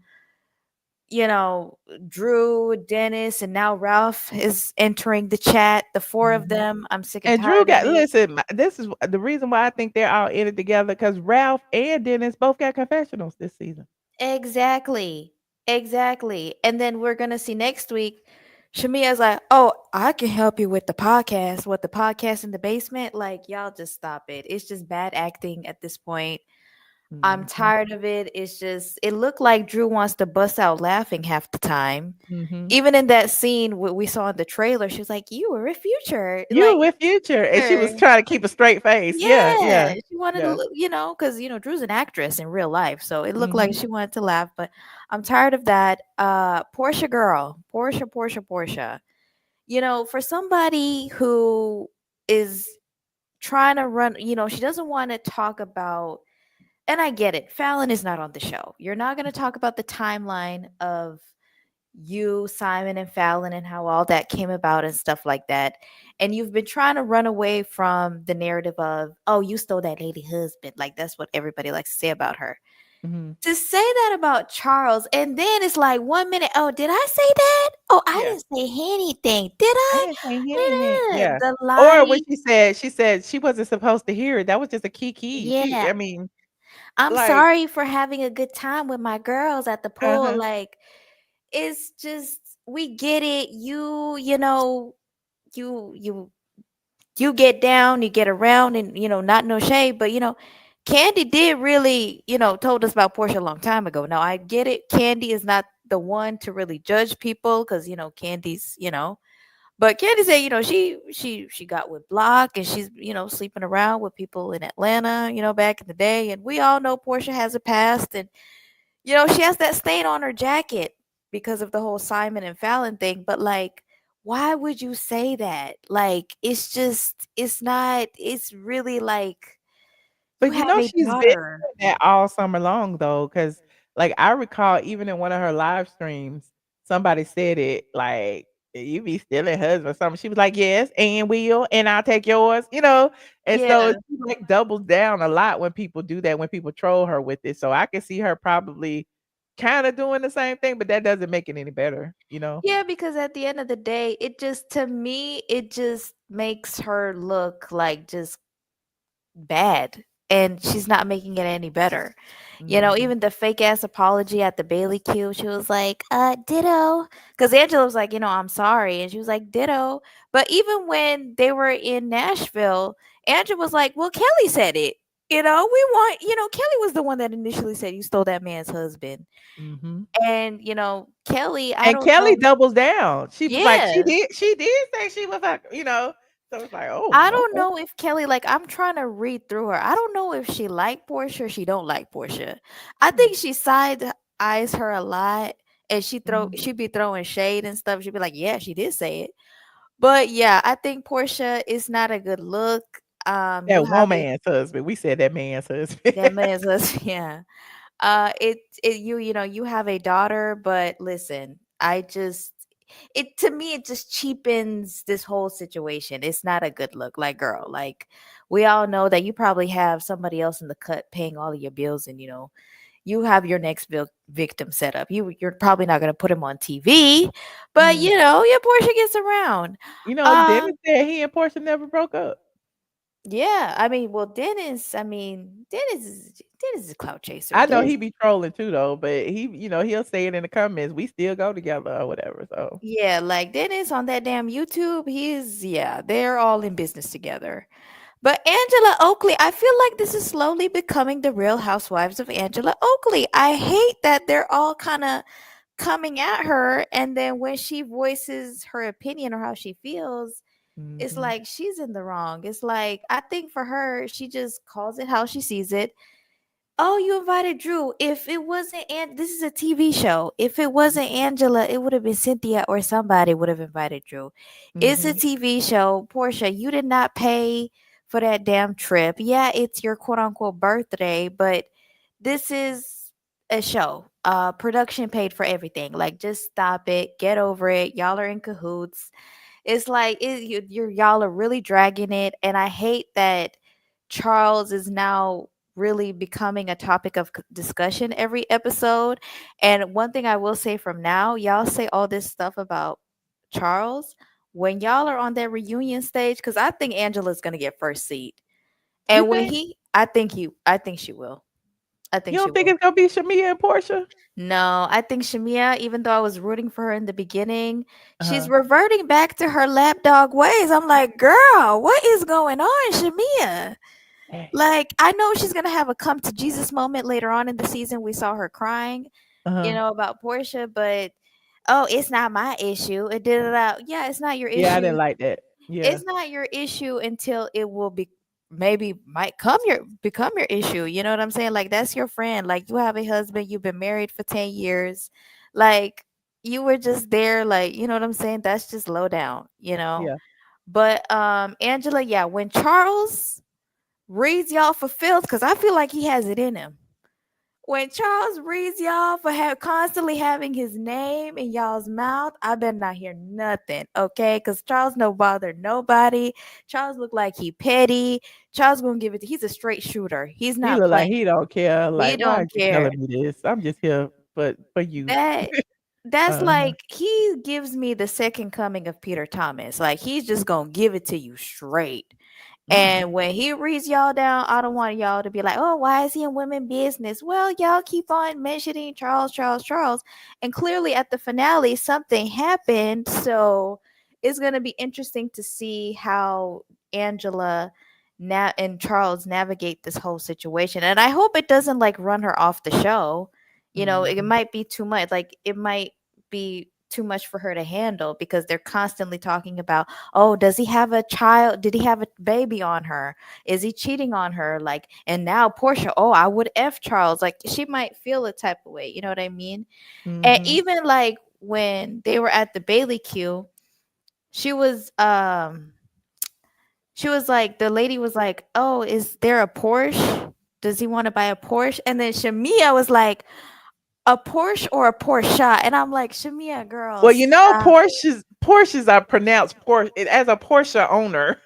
you know, Drew, Dennis, and now Ralph is entering the chat. The four of Mhm. them, I'm sick and And Drew tired of got it. listen, this is the reason why I think they're all in it together because Ralph and Dennis both got confessionals this season. Exactly. Exactly. And then we're gonna see next week. Shamia's like, oh, I can help you with the podcast. What, the podcast in the basement? Like, y'all just stop it. It's just bad acting at this point. I'm Mhm. tired of it. It's just, it looked like Drew wants to bust out laughing half the time. Mhm. Even in that scene what we saw in the trailer, she was like, "You were a future." You Like, were with Future, and she was her. trying to keep a straight face. Yeah, Yeah, yeah, she wanted to, yeah. because Drew's an actress in real life, so it looked like Mhm. she wanted to laugh. But I'm tired of that. Portia girl, Portia. For somebody who is trying to run, she doesn't want to talk about. And I get it. Fallon is not on the show. You're not going to talk about the timeline of you, Simon, and Fallon, and how all that came about and stuff like that. And you've been trying to run away from the narrative of, oh, you stole that lady husband. Like, that's what everybody likes to say about her. Mhm. To say that about Charles, and then it's like 1 minute, oh, did I say that? Oh, I Yeah. didn't say anything. Did I I? didn't say anything. Yeah. The Or when lying. she said she wasn't supposed to hear it. That was just a kiki. Yeah. I mean, I'm like, sorry for having a good time with my girls at the pool. uh-huh. Like, it's just, we get it. You get down, you get around, and not no shade, but Candy did really, told us about Portia a long time ago. Now I get it. Candy is not the one to really judge people because Candy's, but Candy said, she got with Block and she's, sleeping around with people in Atlanta, back in the day. And we all know Portia has a past, and she has that stain on her jacket because of the whole Simon and Fallon thing. But like, why would you say that? Like, it's not, it's really like, you But have a she's been daughter. doing that all summer long though, because like I recall even in one of her live streams, somebody said it like you be stealing husband or something. She was like, yes, and will, and I'll take yours. And so Yeah. she like doubles down a lot when people do that, when people troll her with it. So I can see her probably kind of doing the same thing, but that doesn't make it any better. Yeah, because at the end of the day, it just, to me, it just makes her look like just bad, and she's not making it any better. Mhm. Even the fake ass apology at the Bailey Q, she was like, ditto. Because Angela was like, I'm sorry. And she was like, ditto. But even when they were in Nashville, Angela was like, well, Kelli said it. Kelli was the one that initially said you stole that man's husband. Mhm. And, Kelli, I And don't Kelly know. doubles down. She was like, Yeah. she did say she was like. So it's like, oh, I don't okay. know if Kelli, like, I'm trying to read through her. I don't know if she like Portia or she don't like Portia. I Hmm. think she side eyes her a lot, and Mhm. she'd be throwing shade and stuff. She'd be like, yeah, she did say it. But yeah, I think Portia is not a good look. You That have a woman's husband. We said that man's husband. That man's yeah. You have a daughter, but listen, to me it just cheapens this whole situation. It's not a good look. Like, girl, like, we all know that you probably have somebody else in the cut paying all of your bills, and you have your next victim set up. You're probably not going to put him on TV, but Mm. your Portia gets around. Dennis said he and Portia never broke up. Yeah, I mean, well, Dennis is a clout chaser. I know Dennis. he be trolling too though, but he'll say it in the comments. We still go together or whatever. So Yeah, like Dennis on that damn YouTube, they're all in business together. But Angela Oakley, I feel like this is slowly becoming the Real Housewives of Angela Oakley. I hate that they're all kind of coming at her, and then when she voices her opinion or how she feels, it's mhm. like she's in the wrong. It's like, I think for her, she just calls it how she sees it. Oh, you invited Drew. If it wasn't, this is a TV show. If it wasn't Angela, it would have been Cynthia or somebody would have invited Drew. It's a Mhm. TV show. Portia, you did not pay for that damn trip. Yeah, it's your quote unquote birthday, but this is a show. Production paid for everything. Like, just stop it. Get over it. Y'all are in cahoots. It's like y'all are really dragging it, and I hate that Charles is now really becoming a topic of discussion every episode. And one thing I will say from now, y'all say all this stuff about Charles when y'all are on that reunion stage, because I think Angela's gonna get first seat. You And when think? I think she will. I You think she don't think will. it's gonna be Shamia and Portia? No, I think Shamia, even though I was rooting for her in the beginning, she's Uh-huh. reverting back to her lapdog ways. I'm like, girl, what is going on, Shamia? Hey. Like, I know she's gonna have a come to Jesus moment later on in the season. We saw her crying, Uh-huh. about Portia, but oh, it's not my issue. It did it out. Yeah, it's not your Yeah, I issue. didn't like that. Yeah. It's not your issue until it will be maybe might become your issue. You know what I'm saying? Like that's your friend. Like you have a husband, you've been married for 10 years. Like you were just there, like, you know what I'm saying? That's just low down. Yeah. But Angela, yeah, when Charles reads y'all for filth, because I feel like he has it in him. When Charles reads y'all for constantly having his name in y'all's mouth, I better not hear nothing, okay? Because Charles no bother nobody. Charles look like he petty. Charles gonna give it. He's a straight shooter. He's He not look like playing. he don't care. He Like, why don't is you care. telling me this? I'm just here for you. That that's Uh-huh. like he gives me the second coming of Peter Thomas. Like he's just gonna give it to you straight. And when he reads y'all down, I don't want y'all to be like, oh, why is he in women business? Well, y'all keep on mentioning Charles, Charles, Charles. And clearly at the finale, something happened. So it's going to be interesting to see how Angela and Charles navigate this whole situation. And I hope it doesn't like run her off the show. It Mhm. might be too much. Like it might be too much for her to handle because they're constantly talking about, oh, does he have a child? Did he have a baby on her? Is he cheating on her? Like, and now Portia, oh, I would F Charles. Like, she might feel a type of way. You know what I mean? And Mhm. even like when they were at the Bailey queue, she was like, the lady was like, oh, is there a Porsche? Does he want to buy a Porsche? And then Shamia was like, a Porsche or a Porsche? And I'm like, Shamia, girl, Well, you know, stop. Porsches are pronounced Porsche. As a Porsche owner,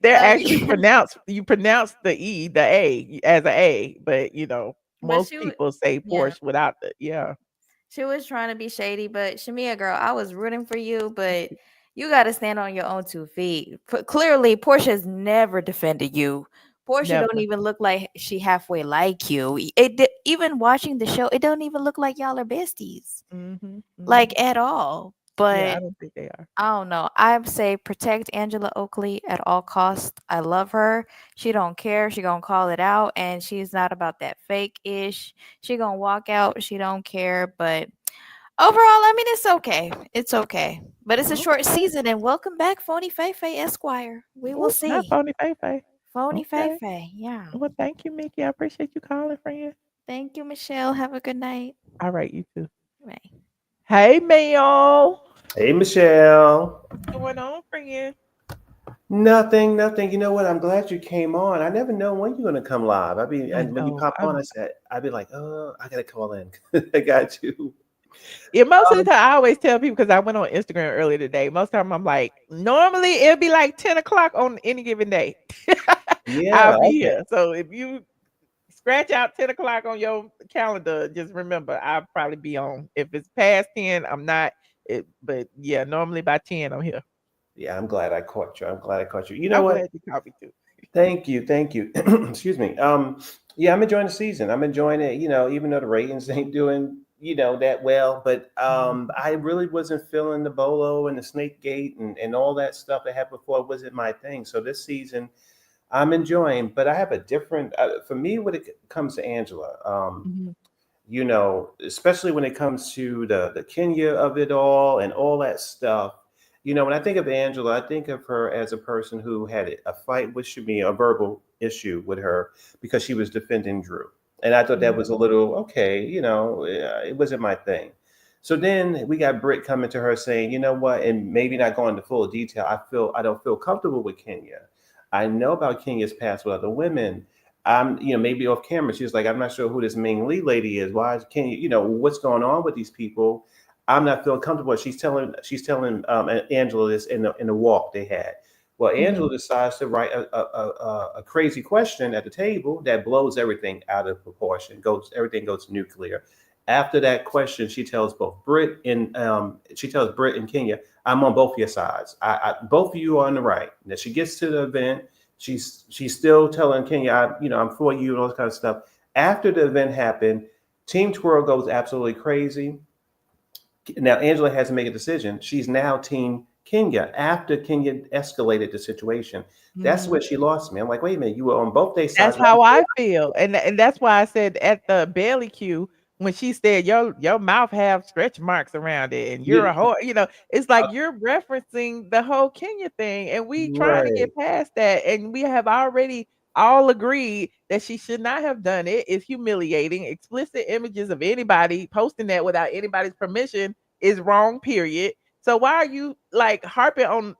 they're Oh, actually yeah. pronounced. You pronounce the E, the A, as a A, but But most people say yeah. Porsche without the yeah. She was trying to be shady, but Shamia, girl, I was rooting for you, but you got to stand on your own 2 feet. Clearly, Portia's never defended you. Portia don't Never. even look like she halfway like you. Even watching the show, it don't even look like y'all are besties, Mhm. like Mhm. at all. Yeah, I But don't think they are. I don't know. I say protect Angela Oakley at all costs. I love her. She don't care. She gonna call it out, and she's not about that fake ish. She gonna walk out. She don't care. But overall, I mean, it's okay. It's okay. But it's a short Okay. season, and welcome back, Phony Fei Fei Esquire. We will Ooh, not see. phony Fei. Phony Fei Okay. Fei. Yeah. Well, thank you, Mickey. I appreciate you calling, friend. Thank you, Michelle. Have a good night. All right, you too. Bye. Hey, Mel. Hey, Michelle. What's going on, friend? Nothing, nothing. You know what? I'm glad you came on. I never know when you're gonna come live. I And when you know. pop on, I'd be like, oh, I gotta call in. I got you. Yeah, most of the Um, time I always tell people because I went on Instagram earlier today. Most of the time I'm like, normally it'll be like 10 o'clock on any given day. I'll yeah, be okay. here. So if you scratch out 10 o'clock on your calendar, just remember I'll probably be on. If it's past 10, I'm not. But yeah, normally by 10 I'm here. Yeah, I'm glad I caught you. I'm glad I caught you. You know I'm what? glad you caught me too. Thank you, thank you. Excuse me. Yeah, I'm enjoying the season. I'm enjoying it. Even though the ratings ain't doing, that well, but Mhm. I really wasn't feeling the bolo and the snake gate and all that stuff that happened before. It wasn't my thing. So this season, I'm enjoying. But I have a different. For me, when it comes to Angela, Mhm. especially when it comes to the Kenya of it all and all that stuff. When I think of Angela, I think of her as a person who had a fight with Shamia, a verbal issue with her because she was defending Drew. And I thought that was a Mhm. little okay, it wasn't my thing. So then we got Britt coming to her saying, you know what, and maybe not going into full detail, I don't feel comfortable with Kenya. I know about Kenya's past with other women. Maybe off camera, she was like, I'm not sure who this Ming Lee lady is. Why is Kenya, what's going on with these people? I'm not feeling comfortable. She's telling Angela this in the walk they had. Well, Angela decides to write a crazy question at the table that blows everything out of proportion. Everything goes nuclear. After that question, she tells Britt and Kenya, "I'm on both your sides. Both of you are on the right." Now she gets to the event. She's still telling Kenya, I'm for you and all this kind of stuff. After the event happened, Team Twirl goes absolutely crazy. Now Angela has to make a decision. She's now Team Kenya after Kenya escalated the situation. That's where she lost me. I'm like, wait a minute, you were on both their sides. That's how I feel, and that's why I said at the Bailey Q when she said your mouth have stretch marks around it, and you're a whore. It's like you're referencing the whole Kenya thing, and we trying to Right. get past that, and we have already all agreed that she should not have done it. It's humiliating. Explicit images of anybody posting that without anybody's permission is wrong. Period. So why are you like harping on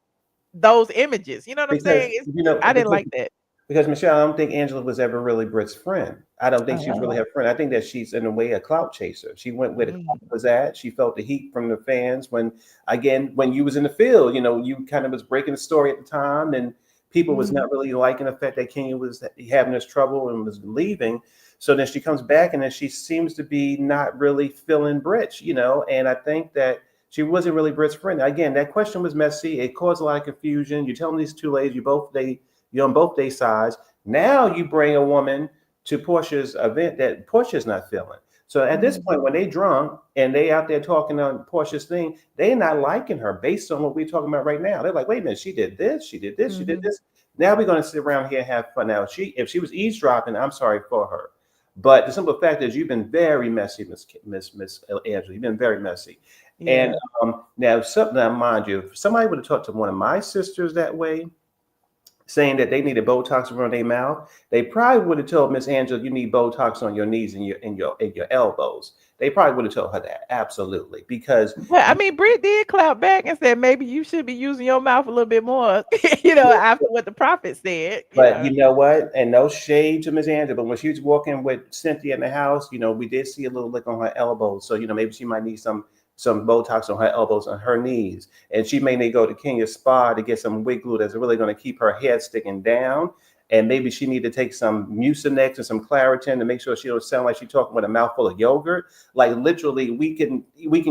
those images? You know what I'm Because saying? I didn't like that. Because Michelle, I don't think Angela was ever really Britt's friend. I don't think she was really Oh. her friend. I think that she's in a way a clout chaser. She went where the clout was at. She felt the heat from the fans when you was in the field, you kind of was breaking the story at the time, and people was not really liking the fact that Kenya was having this trouble and was leaving. So then she comes back, and then she seems to be not really feeling Brit, and I think that she wasn't really Brit's friend. Again, that question was messy. It caused a lot of confusion. You tell them these two ladies, you're on both their sides. Now you bring a woman to Porsha's event that Porsha's not feeling. So at this point, when they drunk and they out there talking on Porsha's thing, they're not liking her based on what we're talking about right now. They're like, wait a minute, she did this, she did this, she did this. Now we're going to sit around here and have fun. Now, if she was eavesdropping, I'm sorry for her. But the simple fact is, you've been very messy, Miss Angela. You've been very messy. Yeah. And now, mind you, if somebody would have talked to one of my sisters that way, saying that they needed Botox around their mouth, they probably would have told Miss Angela, you need Botox on your knees and your elbows. They probably would have told her that, absolutely, because. Well, I mean, Britt did clap back and said maybe you should be using your mouth a little bit more, after what the prophet said. But you know what? And no shade to Miss Angela, but when she was walking with Cynthia in the house, we did see a little lick on her elbows. So, maybe she might need some Botox on her elbows, on her knees. And she may need to go to Kenya's spa to get some wig glue that's really going to keep her head sticking down. And maybe she need to take some Mucinex and some Claritin to make sure she don't sound like she's talking with a mouthful of yogurt. Like literally, we can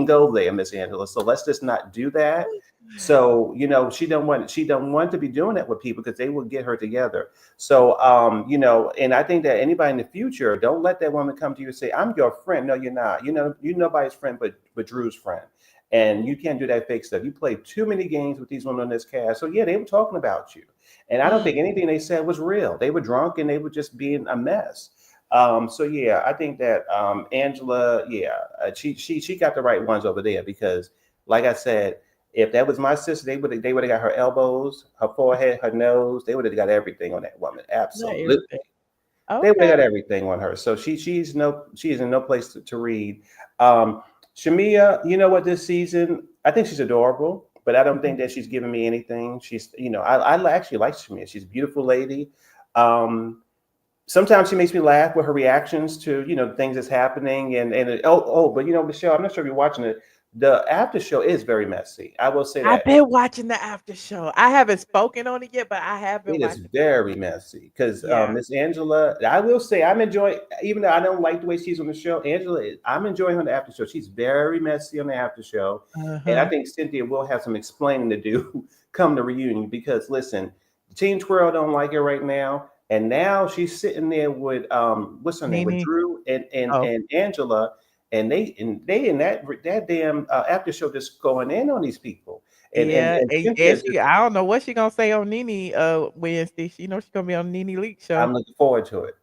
go there, Miss Angela. So let's just not do that. So, she don't want to be doing that with people because they will get her together. So, and I think that anybody in the future, don't let that woman come to you and say, I'm your friend. No, you're not. You're nobody's friend but Drew's friend. And you can't do that fake stuff. You play too many games with these women on this cast. So yeah, they were talking about you. And I don't think anything they said was real. They were drunk and they were just being a mess. So yeah, I think that Angela, she got the right ones over there because, like I said, if that was my sister, they would have got her elbows, her forehead, her nose. They would have got everything on that woman. Absolutely, they would have got everything on her. So she's in no place to read. Shamia, you know what? This season, I think she's adorable, but I don't think that she's giving me anything. She's, I actually like Shamia. She's a beautiful lady. Sometimes she makes me laugh with her reactions to, things that's happening. But Michelle, I'm not sure if you're watching it. The after show is very messy. I will say that. I've been watching the after show. I haven't spoken on it yet, but I have been watching. It is very messy because Miss Angela, I will say I'm enjoying, even though I don't like the way she's on the show, I'm enjoying her on the after show. She's very messy on the after show. And I think Cynthia will have some explaining to do come the reunion because listen, Team Twirl don't like her right now. And now she's sitting there with what's her name? With Drew and Angela. And they in that damn after show just going in on these people. And I don't know what she's gonna say on Nene Wednesday. She's gonna be on Nene Leakes Show. I'm looking forward to it.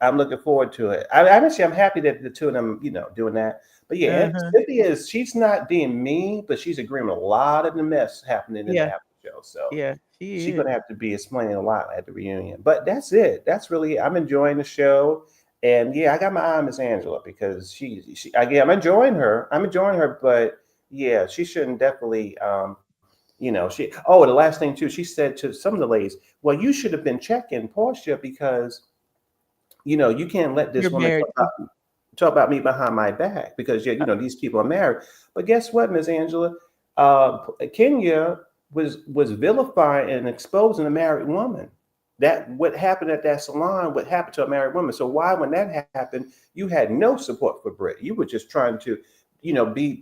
I'm happy that the two of them, doing that. But yeah, Cynthia she's not being mean, but she's agreeing with a lot of the mess happening in the after show. So she's gonna have to be explaining a lot at the reunion. But that's it. That's really I'm enjoying the show. And yeah, I got my eye on Miss Angela because I'm enjoying her, but yeah, she shouldn't definitely, the last thing too, she said to some of the ladies, well, you should have been checking Porsha because, you can't let this woman talk about me behind my back because you know these people are married. But guess what, Miss Angela? Kenya was vilifying and exposing a married woman. That what happened at that salon, what happened to a married woman. So why, when that happened, you had no support for Britt? You were just trying to, you know, be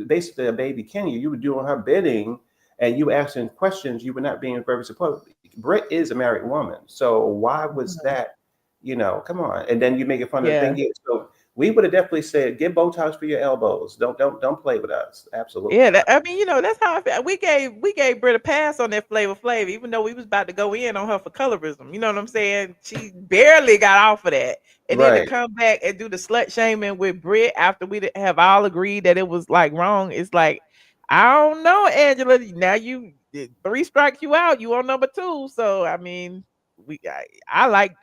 basically a baby Kenya. You were doing her bidding, and you were asking questions. You were not being very supportive. Britt is a married woman, so why was that? You know, come on. And then you make it fun of the thing. Yeah, so we would have definitely said, get Botox for your elbows. Don't play with us. Absolutely. Yeah, I mean, you know, that's how I feel. We gave Britt a pass on that Flavor Flav, even though we was about to go in on her for colorism. You know what I'm saying? She barely got off of that, and then to Right. come back and do the slut shaming with Britt after we have all agreed that it was like wrong. It's like, I don't know, Angela. Now you 3 strikes you out. You on number 2. So I mean, I like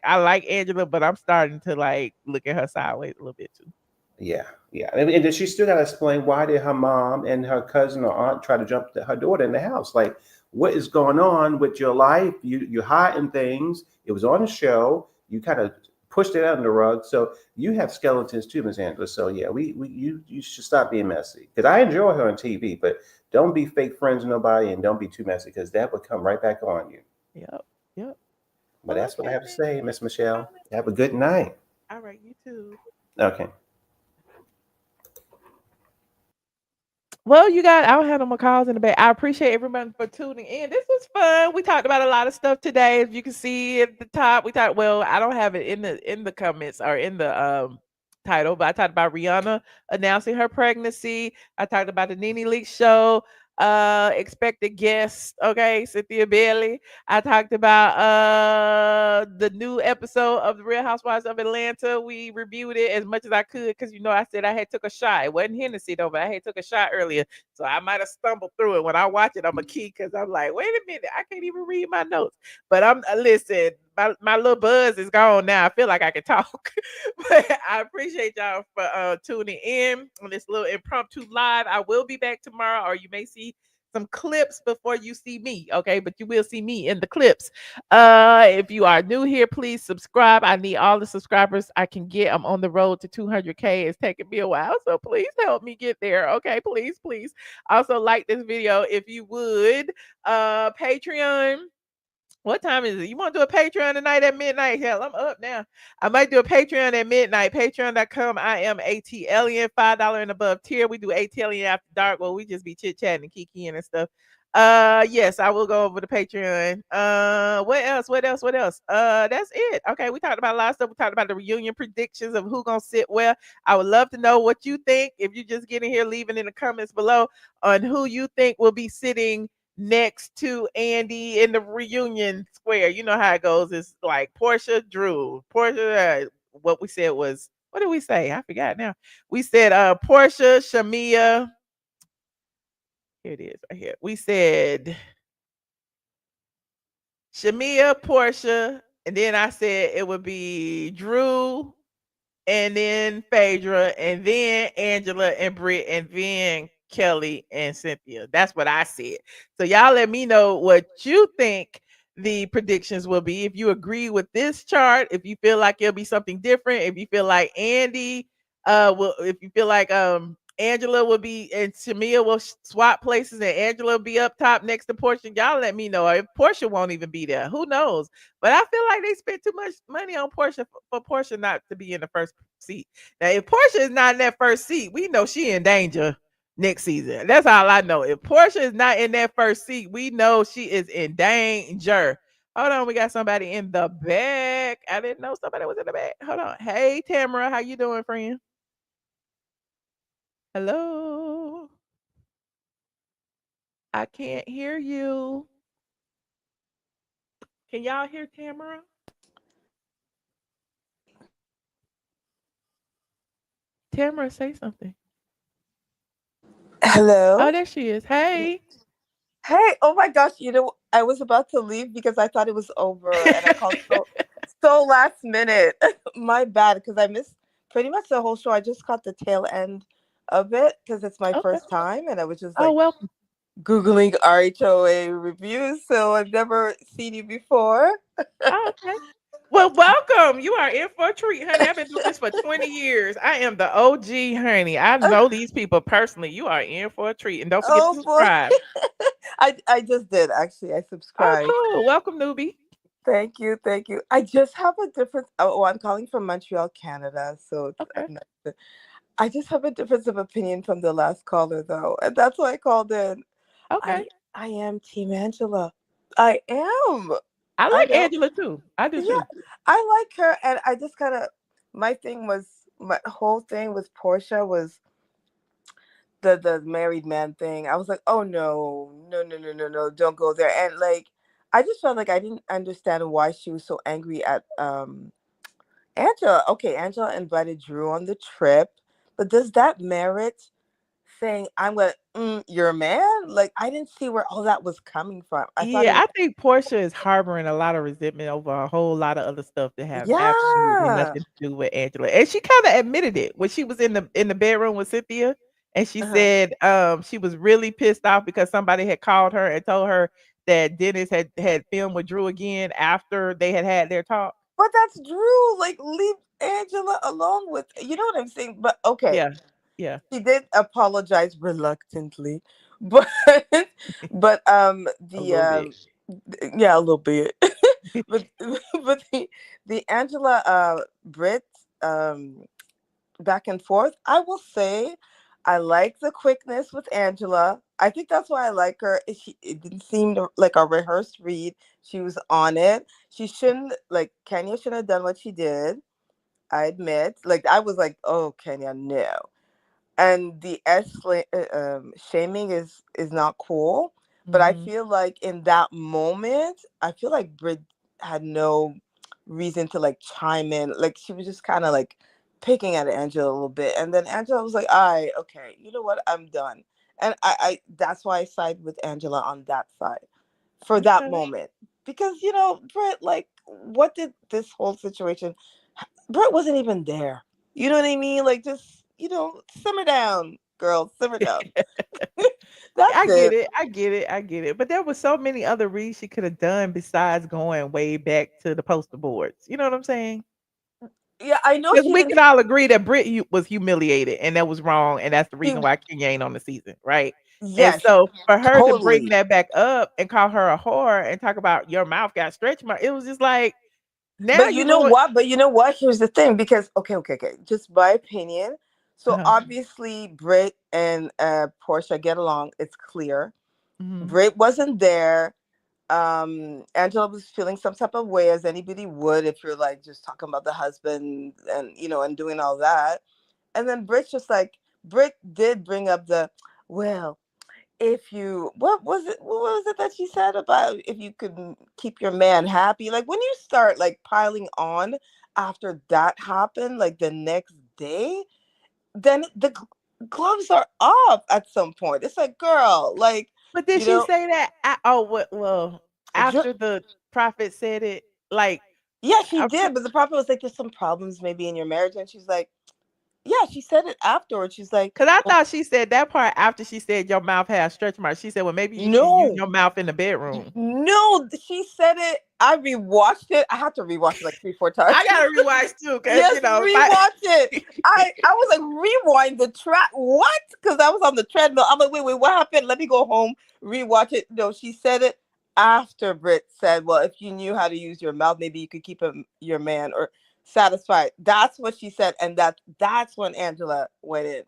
Angela, but I'm starting to like look at her sideways a little bit too. Yeah, yeah. And then she still got to explain, why did her mom and her cousin or aunt try to jump her daughter in the house? Like, what is going on with your life? You're hiding things. It was on the show. You kind of pushed it out on the rug. So you have skeletons too, Miss Angela. So yeah, you should stop being messy. Because I enjoy her on TV, but don't be fake friends with nobody, and don't be too messy, because that would come right back on you. Yep. But that's what I have to say, Miss Michelle. Have a good night. All right, you too. Okay. Well, you got, I don't have no more calls in the back. I appreciate everyone for tuning in. This was fun. We talked about a lot of stuff today. As you can see at the top, we talked, well, I don't have it in the comments or in the title, but I talked about Rihanna announcing her pregnancy. I talked about the Nene Leakes Show, expected guest, okay, Cynthia Bailey. I talked about the new episode of the Real Housewives of Atlanta. We reviewed it as much as I could because, you know, I said I had took a shot. It wasn't Hennessy though, but I had took a shot earlier, so I might have stumbled through it. When I watch it, I'm a key because I'm like, wait a minute, I can't even read my notes. But I'm listen, my little buzz is gone now. I feel like I can talk. But I appreciate y'all for tuning in on this little impromptu live. I will be back tomorrow, or you may see some clips before you see me, okay? But you will see me in the clips. If you are new here, please subscribe. I need all the subscribers I can get. I'm on the road to 200K. It's taking me a while, so please help me get there, okay? Please, please. Also, like this video if you would. Patreon. What time is it? You want to do a Patreon tonight at midnight? Hell, I'm up now. I might do a Patreon at midnight. Patreon.com. I am ATLien, $5 and above tier. We do ATLien after dark. Well, we just be chit chatting and kikiing and stuff. Yes, I will go over the Patreon. What else? That's it. Okay, we talked about a lot of stuff. We talked about the reunion predictions of who gonna sit where. I would love to know what you think. If you just get in here, leaving in the comments below on who you think will be sitting next to Andy in the reunion square. You know how it goes. It's like Porsha, Drew. Porsha, what we said was, what did we say? I forgot now. We said Porsha, Shamia. Here it is right here. We said Shamia, Porsha, and then I said it would be Drew, and then Phaedra, and then Angela and Britt, and then Kelli and Cynthia. That's what I said. So y'all let me know what you think the predictions will be. If you agree with this chart, if you feel like it'll be something different, if you feel like Andy, if you feel like Angela will be and Shamia will swap places and Angela will be up top next to Porsha. Y'all let me know. If Porsha won't even be there, who knows? But I feel like they spent too much money on Porsha for Porsha not to be in the first seat. Now, if Porsha is not in that first seat, we know she in danger next season. That's all I know. If Porsha is not in that first seat, we know she is in danger. Hold on, we got somebody in the back. I didn't know somebody was in the back. Hold on. Hey, Tamara, how you doing, friend? Hello. I can't hear you. Can y'all hear Tamara? Tamara, say something. Hello. Oh, there she is. Hey. Hey. Oh my gosh. You know, I was about to leave because I thought it was over, and I called so last minute. My bad, because I missed pretty much the whole show. I just caught the tail end of it because it's my first time, and I was just like, welcome. Googling RHOA reviews. So I've never seen you before. Oh, okay. Well, welcome. You are in for a treat, honey. I've been doing this for 20 years. I am the OG, honey. I know these people personally. You are in for a treat. And don't forget to Oh boy. subscribe. I just did actually. I Oh, subscribed. cool. Welcome, newbie. Thank you, thank you. I just have a different. Oh, I'm calling from Montreal, Canada. So Okay. I just have a difference of opinion from the last caller, though, and that's why I called in. Okay. I am Team Angela. I am. I I like know. Angela too. I do Yeah, too. I like her, and I just kind of my whole thing with Portia was the married man thing. I was like, oh no, no, no, no, no, no, don't go there. And like, I just felt like I didn't understand why she was so angry at Angela. Okay, Angela invited Drew on the trip, but does that merit saying I'm gonna your man? Like, I didn't see where all that was coming from. I thought it Yeah, was I think Portia is harboring a lot of resentment over a whole lot of other stuff that have absolutely yeah. nothing to do with Angela. And she kind of admitted it when she was in the bedroom with Cynthia. And she Uh-huh. said she was really pissed off because somebody had called her and told her that Dennis had filmed with Drew again after they had their talk. But that's Drew. Like, leave Angela alone with you know what I'm saying? But okay. Yeah. Yeah. She did apologize reluctantly. But A the little bit. yeah, a little bit. but the Angela Brit back and forth, I will say I like the quickness with Angela. I think that's why I like her. It didn't seem like a rehearsed read. She was on it. She shouldn't like Kenya shouldn't have done what she did. I admit. Like I was like, oh Kenya, no. And the shaming is not cool. But I Mhm. feel like in that moment, I feel like Brit had no reason to like chime in. Like she was just kind of like picking at Angela a little bit, and then Angela was like, "All right, okay, you know what? I'm done." And I that's why I side with Angela on that side for that Okay. moment because Brit, like, what did this whole situation? Brit wasn't even there. You know what I mean? Like, just simmer down, girl, simmer down. That's I get it. it. I get it. I get it. But there was so many other reads she could have done besides going way back to the poster boards. You know what I'm saying? Yeah, I know Because she we didn't. can all agree that Brit was humiliated and that was wrong, and that's the She, reason why Kenya ain't on the season, right? And yes, so for her to bring totally. that back up and call her a whore and talk about your mouth got stretch mark, it was just like now But you you know going. what? But you know what? Here's the thing. Because okay. Just my opinion. So Uh-huh. obviously, Brit and Portia get along. It's clear. Mhm. Brit wasn't there. Angela was feeling some type of way, as anybody would if you're like just talking about the husband and and doing all that. And then Brit did bring up the well, if you what was it that she said about if you could keep your man happy, like when you start like piling on after that happened, like the next day, then the gloves are off at some point. It's like, girl, like, But did you she know say that? Oh, what? Well, Dr- after the prophet said it, like yeah, she I'm did, but the prophet was like, there's some problems maybe in your marriage, and she's like, yeah, she said it afterwards. She's like, because I well, thought she said that part after she said your mouth has stretch marks. She said, well, maybe you should use no. your mouth in the bedroom. No, she said it. I rewatched it. I had to rewatch it like 3, 4 times. I gotta rewatch too, because Yes, rewatch it. I was like, rewind the track. What? Because I was on the treadmill. I'm like, wait, what happened? Let me go home, rewatch it. No, she said it after Britt said, well, if you knew how to use your mouth, maybe you could keep your man or satisfied. That's what she said, and that's when Angela went in.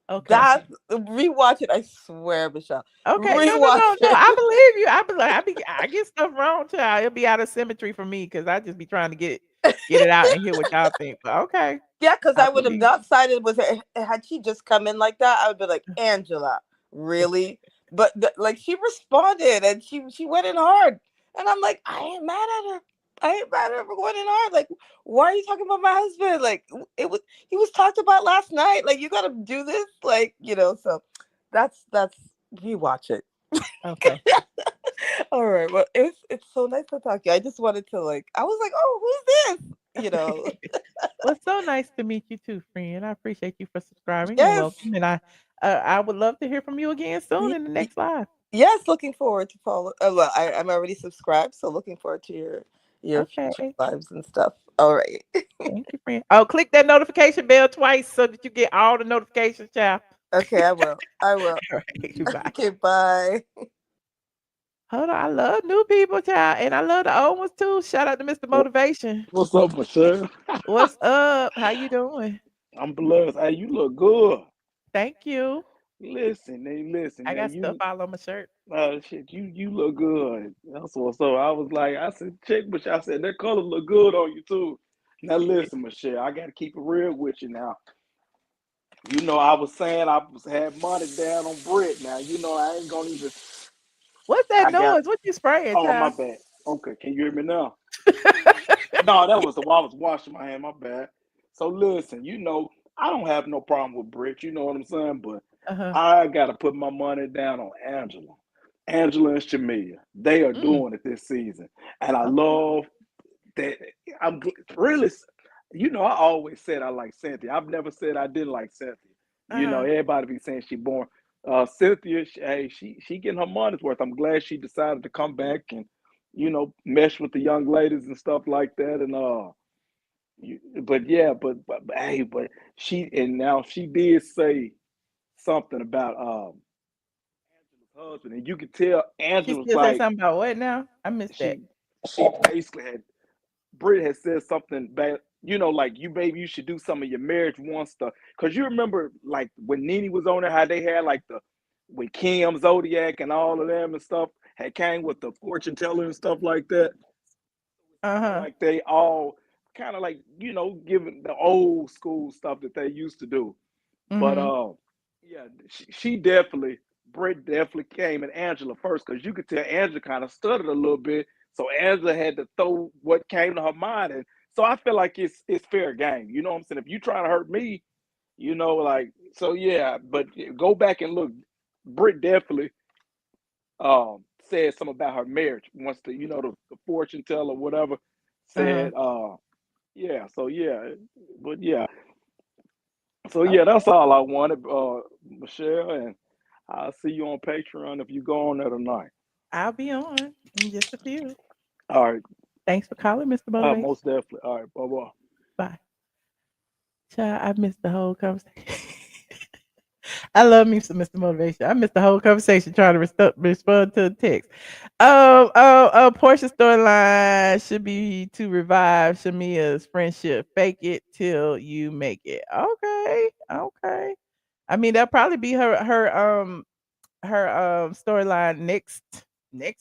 Okay. That rewatch it. I swear, Michelle. Okay. No, no, Rewatch no, no. it. I believe you. I get stuff wrong too. It'll be out of symmetry for me because I just be trying to get it out and hear what y'all think. But okay. Yeah, because I I would have believe you. not sided with her had she just come in like that. I would be like, Angela, really? But like she responded and she went in hard, and I'm like, I ain't mad at her. I ain't mad at her for going in hard. Like, why are you talking about my husband? Like, he was talked about last night. Like, you got to do this. Like, So that's rewatch it. Okay. All right. Well, it's so nice to talk to you. I just wanted to like. I was like, oh, who's this? Well, it's so nice to meet you too, friend. I appreciate you for subscribing and Yes. welcome. And I would love to hear from you again soon in the next live. Yes, looking forward to follow. Well, I'm already subscribed, so looking forward to your future Okay. lives and stuff. All right. Thank you, friend. Oh, click that notification bell twice so that you get all the notifications, child. Okay, I will. I will. All right, bye. Okay, bye. Hold on, I love new people, child, and I love the old ones too. Shout out to Mr. Motivation. What's up, Michelle? What's up? How you doing? I'm blessed. Hey, you look good. Thank you. Listen, I man. got stuff all on my shirt. Shit, you look good. That's what's up. I was like, I said, check, but I said that color look good on you too. Now listen, Michelle, I gotta keep it real with you now. You know, I was saying had money down on Brit. Now, you know, I ain't gonna even. What's that I got. noise? What you spraying, Oh, my child? bad. Okay, can you hear me now? No, that was the while I was washing my hand. My bad. So listen, you know, I don't have no problem with Brit. You know what I'm saying? But Uh-huh. I gotta put my money down on Angela. Angela and Shamia. They are doing it this season, and I Okay. love that. Really, you know, I always said I like Cynthia. I've never said I didn't like Cynthia. You know, Uh-huh. everybody be saying she born. Cynthia, she getting her money's worth. I'm glad she decided to come back and, you know, mesh with the young ladies and stuff like that. And but yeah, but hey, but she and now she did say something about Angela's husband, and you could tell She Angela was still say like something about what now? I missed that. she basically had Britt had said something bad, you know, like you maybe you should do some of your marriage one stuff. Cause you remember like when Nene was on there, how they had like when Kim Zodiac and all of them and stuff had came with the fortune teller and stuff like that. Uh-huh. Like they all kind of like, you know, giving the old school stuff that they used to do. But Mm-hmm. yeah, she definitely, Britt definitely came and Angela first, because you could tell Angela kind of stuttered a little bit. So Angela had to throw what came to her mind. And so I feel like it's fair game. You know what I'm saying? If you trying to hurt me, you know, like, so yeah, but go back and look. Britt definitely said something about her marriage once the fortune teller or whatever Uh-huh. said yeah, so yeah, but yeah. So yeah, Okay. that's all I wanted, Michelle, and I'll see you on Patreon if you go on there tonight. I'll be on in just a few. All right, Thanks for calling, Mr. Motivation. most definitely. All right, bye bye. Bye. Child, I missed the whole conversation. I love me some Mr. Motivation. I missed the whole conversation trying to respond to the text. Portia's storyline should be to revive Shamia's friendship. Fake it till you make it. Okay, okay. I mean, that'll probably be her storyline next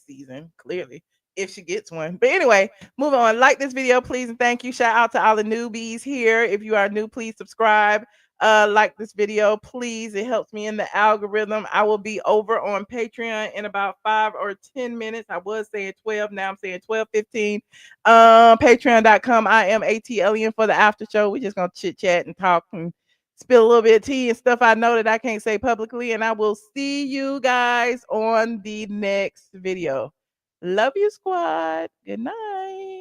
season, clearly, if she gets one. But anyway, move on. Like this video, please, and thank you. Shout out to all the newbies here. If you are new, please subscribe. Like this video, please. It helps me in the algorithm. I will be over on Patreon in about 5 or 10 minutes. I was saying 12, now I'm saying 12, 15. Patreon.com. I am ATLien for the after show. We're just gonna chit chat and talk and spill a little bit of tea and stuff I know that I can't say publicly. And I will see you guys on the next video. Love you, squad. Good night.